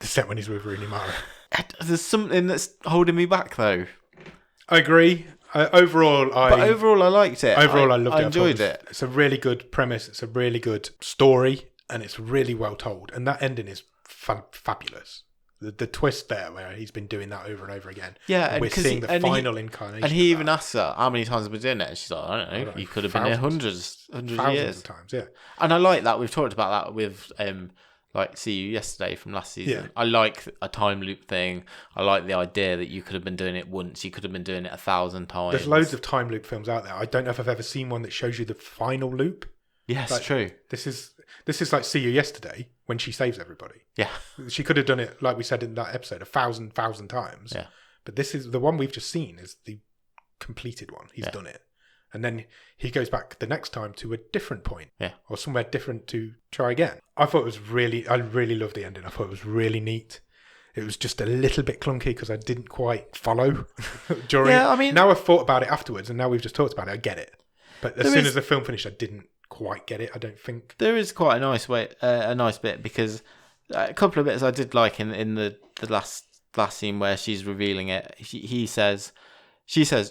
Except when he's with Rooney Mara. There's something that's holding me back, though. I agree. Overall, I liked it. Overall, I loved it. I enjoyed it. It's a really good premise. It's a really good story, and it's really well told. And that ending is fabulous. The twist there, where he's been doing that over and over again. Yeah, and we're seeing the final incarnation. And he even asks her how many times have we done it. And she's like, I don't know. You could have been here hundreds of years. Of times, yeah. And I like that. We've talked about that with like See You Yesterday from last season. Yeah. I like a time loop thing. I like the idea that you could have been doing it once. You could have been doing it 1,000 times. There's loads of time loop films out there. I don't know if I've ever seen one that shows you the final loop. Yes, like, true. This is like See You Yesterday when she saves everybody. Yeah. She could have done it, like we said in that episode, 1,000 times. Yeah. But this is the one we've just seen is the completed one. He's done it. And then he goes back the next time to a different point. Yeah. Or somewhere different to try again. I really loved the ending. I thought it was really neat. It was just a little bit clunky because I didn't quite follow during. Yeah, I mean, now I've thought about it afterwards, and now we've just talked about it. I get it, but as soon as the film finished, I didn't quite get it. I don't think there is quite a nice bit because a couple of bits I did like in the last scene where she's revealing it. She says,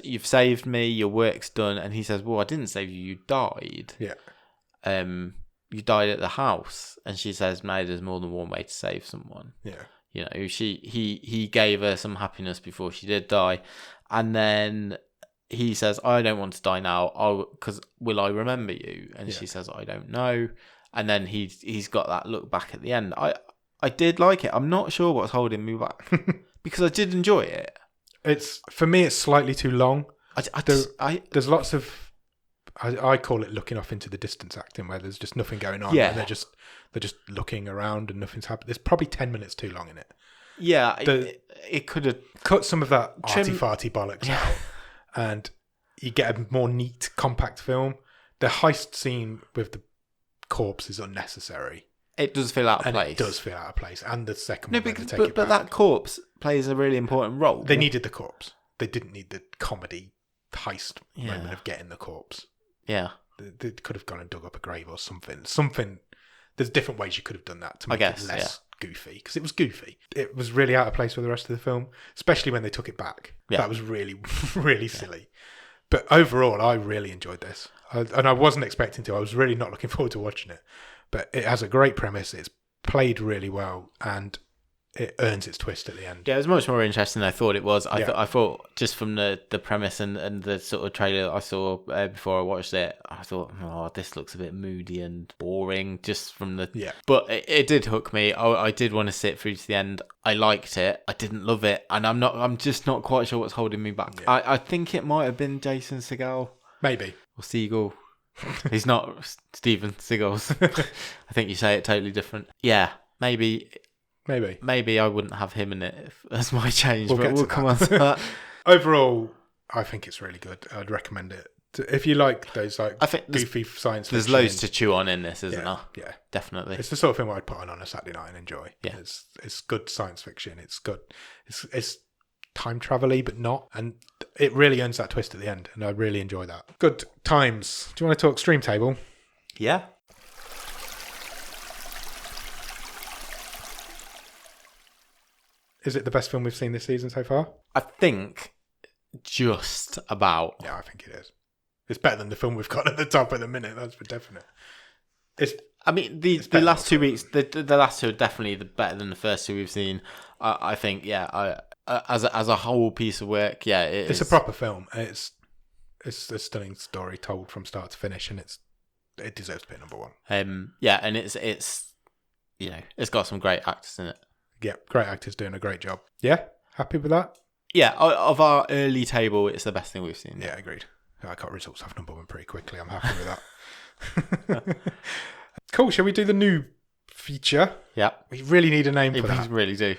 "You've saved me. Your work's done," and he says, "Well, I didn't save you. You died. Yeah. You died at the house." And she says, "Maybe there's more than one way to save someone." Yeah. You know, he gave her some happiness before she did die, and then he says, "I don't want to die now. Because will I remember you?" And she says, "I don't know." And then he's got that look back at the end. I did like it. I'm not sure what's holding me back because I did enjoy it. For me, it's slightly too long. There's lots of I call it looking off into the distance acting, where there's just nothing going on. Yeah, they're just looking around and nothing's happening. There's probably 10 minutes too long in it. Yeah, it could have cut some of that arty-farty bollocks out, and you get a more neat, compact film. The heist scene with the corpse is unnecessary. It does feel out of place. It does feel out of place. And the second one, but that corpse plays a really important role. They needed the corpse. They didn't need the comedy heist moment of getting the corpse. Yeah. They could have gone and dug up a grave or something. There's different ways you could have done that to make it less goofy, because it was goofy. It was really out of place with the rest of the film, especially when they took it back. Yeah. That was really, really silly. But overall, I really enjoyed this. And I wasn't expecting to. I was really not looking forward to watching it. But it has a great premise. It's played really well, and it earns its twist at the end. Yeah, it was much more interesting than I thought it was. I thought just from the premise and the sort of trailer I saw before I watched it, I thought, oh, this looks a bit moody and boring just from the... Yeah. But it did hook me. I did want to sit through to the end. I liked it. I didn't love it. And I'm just not quite sure what's holding me back. Yeah. I think it might have been Jason Segal. Maybe. Or Seagal. He's not Steven Seagal's. I think you say it totally different. Yeah, maybe I wouldn't have him in it as my change, but we'll come on to that. Overall, I think it's really good. I'd recommend it. If you like those goofy science fiction. There's loads to chew on in this, isn't there? Yeah. Definitely. It's the sort of film I'd put on a Saturday night and enjoy. Yeah. It's good science fiction. It's good. It's time travel-y, but not. And it really earns that twist at the end, and I really enjoy that. Good times. Do you want to talk Stream Table? Yeah. Is it the best film we've seen this season so far? I think just about. Yeah, I think it is. It's better than the film we've got at the top at the minute, that's for definite. The last 2 weeks, the last two are definitely better than the first two we've seen. I think, as a whole piece of work, it's a proper film. It's a stunning story told from start to finish, and it deserves to be number one. And it's it's got some great actors in it. Yeah, great actors doing a great job. Yeah, happy with that? Yeah, of our early table, it's the best thing we've seen. Yeah, agreed. I got results off number one pretty quickly. I'm happy with that. Cool. Shall we do the new feature? Yeah. We really need a name for that. We really do.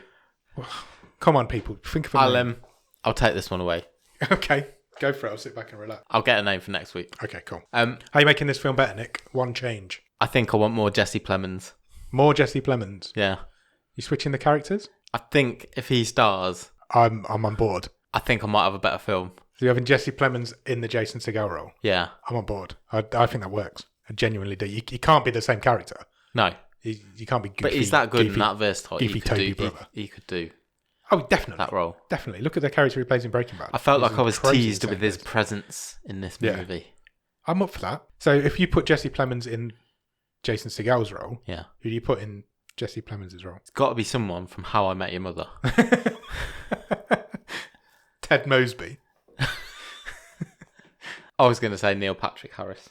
Come on, people. Think of a name. I'll take this one away. Okay. Go for it. I'll sit back and relax. I'll get a name for next week. Okay, cool. How are you making this film better, Nick? One change. I think I want more Jesse Plemons. More Jesse Plemons? Yeah. You switching the characters? I think if he stars... I'm on board. I think I might have a better film. So you're having Jesse Plemons in the Jason Segal role. Yeah. I'm on board. I think that works. I genuinely do. You can't be the same character. No. You can't be goofy. But he's that good and that versatile. Goofy Toby brother. He could do Oh, definitely. that role. Definitely. Look at the character he plays in Breaking Bad. I felt like I was teased with his presence in this movie. I'm up for that. So if you put Jesse Plemons in Jason Segal's role, Yeah. who do you put in Jesse Plemons' role? It's got to be someone from How I Met Your Mother. Ted Mosby. I was going to say Neil Patrick Harris.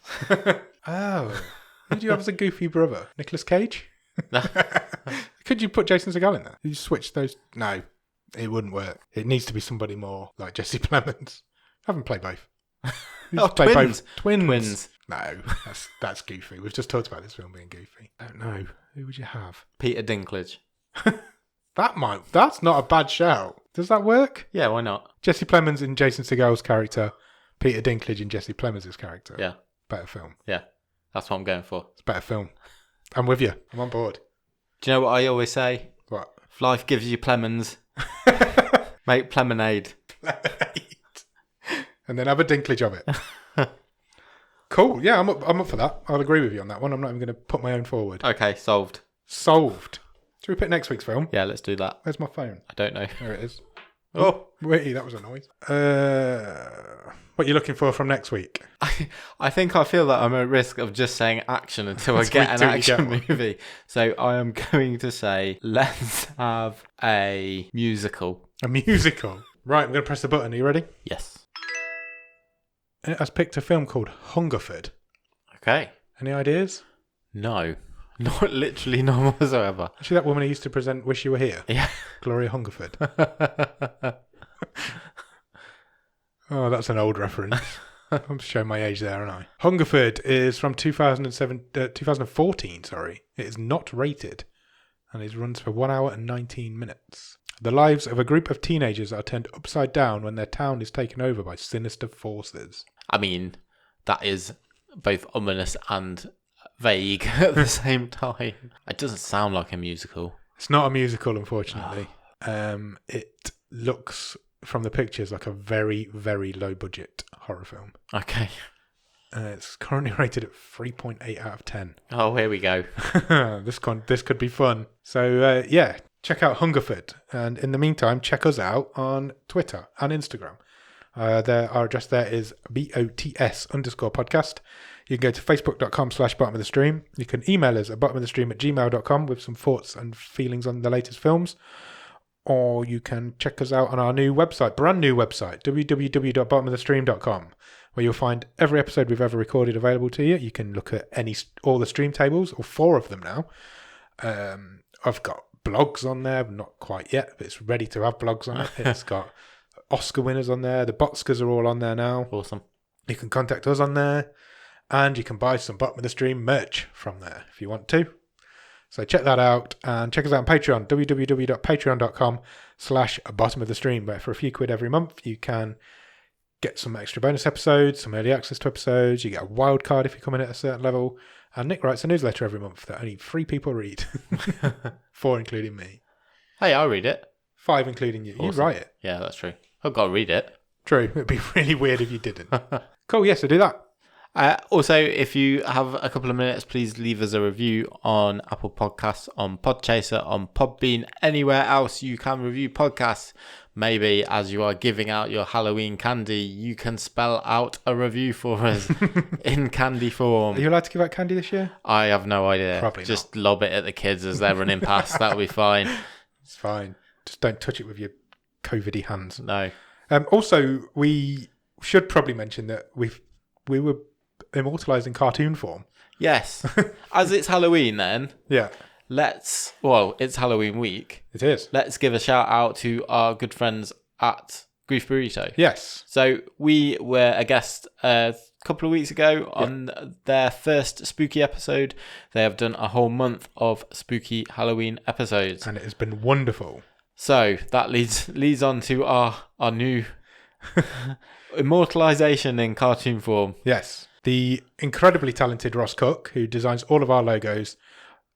Oh. Who do you have as a goofy brother? Nicolas Cage? Could you put Jason Segal in there? You switch those? No, it wouldn't work. It needs to be somebody more like Jesse Plemons. Have him play both. Play twins. Both. Twins. No, that's goofy. We've just talked about this film being goofy. I don't know. Who would you have? Peter Dinklage. That's not a bad shout. Does that work? Yeah, why not? Jesse Plemons in Jason Segal's character. Peter Dinklage in Jesse Plemons' character. Yeah. Better film. Yeah. That's what I'm going for. It's a better film. I'm with you. I'm on board. Do you know what I always say? What? If life gives you Plemons, make Plemonade. And then have a Dinklage of it. Cool. Yeah, I'm up for that. I'll agree with you on that one. I'm not even going to put my own forward. Okay, solved. Solved. Should we pick next week's film? Yeah, let's do that. Where's my phone? I don't know. There it is. Oh, wait, that was a noise. What are you looking for from next week? I think I feel that I'm at risk of just saying action until I get an action movie. So I am going to say, let's have a musical. A musical? Right, I'm going to press the button. Are you ready? Yes. It has picked a film called Hungerford. Okay. Any ideas? No. Not literally none whatsoever. Actually, that woman who used to present Wish You Were Here? Yeah. Gloria Hungerford. Oh, that's an old reference. I'm showing my age there, aren't I? Hungerford is from 2014, sorry. It is not rated and it runs for 1 hour and 19 minutes. The lives of a group of teenagers are turned upside down when their town is taken over by sinister forces. I mean, that is both ominous and vague at the same time. It doesn't sound like a musical. It's not a musical, unfortunately. It looks, from the pictures, like a very, very low budget horror film. Okay. It's currently rated at 3.8 out of 10. Oh, here we go. This could be fun. So, yeah, check out Hungerford. And in the meantime, check us out on Twitter and Instagram. Our address there is BOTS_podcast. You can go to facebook.com/bottomofthestream. You can email us at bottomofthestream@gmail.com with some thoughts and feelings on the latest films. Or you can check us out on our new website, brand new website, www.bottomofthestream.com, where you'll find every episode we've ever recorded available to you. You can look at all the stream tables, or 4 of them now. I've got blogs on there, but not quite yet, but it's ready to have blogs on it. It's got Oscar winners on there. The Botscars are all on there now. Awesome. You can contact us on there, and you can buy some Bottom of the Stream merch from there if you want to. So check that out, and check us out on Patreon, www.patreon.com/bottomofthestream, where for a few quid every month you can get some extra bonus episodes, some early access to episodes. You get a wild card if you come in at a certain level, and Nick writes a newsletter every month that only 3 people read. 4 including me. Hey, I'll read it. 5 including you. Awesome. You write it. Yeah, that's true. I've got to read it. True. It'd be really weird if you didn't. Cool, yes, so do that. Also, if you have a couple of minutes, please leave us a review on Apple Podcasts, on Podchaser, on Podbean, anywhere else you can review podcasts. Maybe as you are giving out your Halloween candy, you can spell out a review for us in candy form. Are you allowed to give out candy this year? I have no idea. Probably just not. Lob it at the kids as they're running past. That'll be fine. It's fine. Just don't touch it with your COVID-y hands. No. Also, we should probably mention that we were immortalised in cartoon form. Yes. As it's Halloween then. Yeah. It's Halloween week. It is. Let's give a shout out to our good friends at Grief Burrito. Yes. So we were a guest a couple of weeks ago on their first spooky episode. They have done a whole month of spooky Halloween episodes. And it has been wonderful. So that leads on to our new immortalisation in cartoon form. Yes. The incredibly talented Ross Cook, who designs all of our logos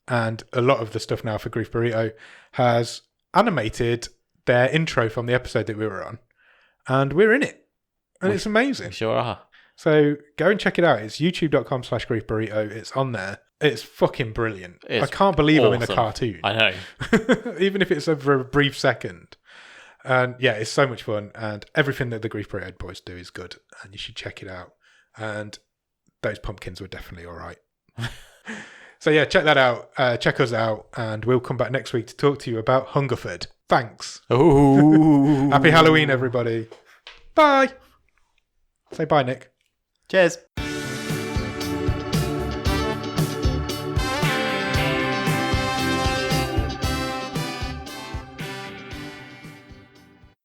and a lot of the stuff now for Grief Burrito, has animated their intro from the episode that we were on. And we're in it. And it's amazing. We sure are. So go and check it out. It's youtube.com/grief burrito. It's on there. It's fucking brilliant. I can't believe I'm in a cartoon. I know. Even if it's over a brief second. And yeah, it's so much fun. And everything that the Grief Burrito boys do is good. And you should check it out. And those pumpkins were definitely all right. So yeah, check that out. Check us out. And we'll come back next week to talk to you about Hungerford. Thanks. Ooh. Happy Halloween, everybody. Bye. Say bye, Nick. Cheers.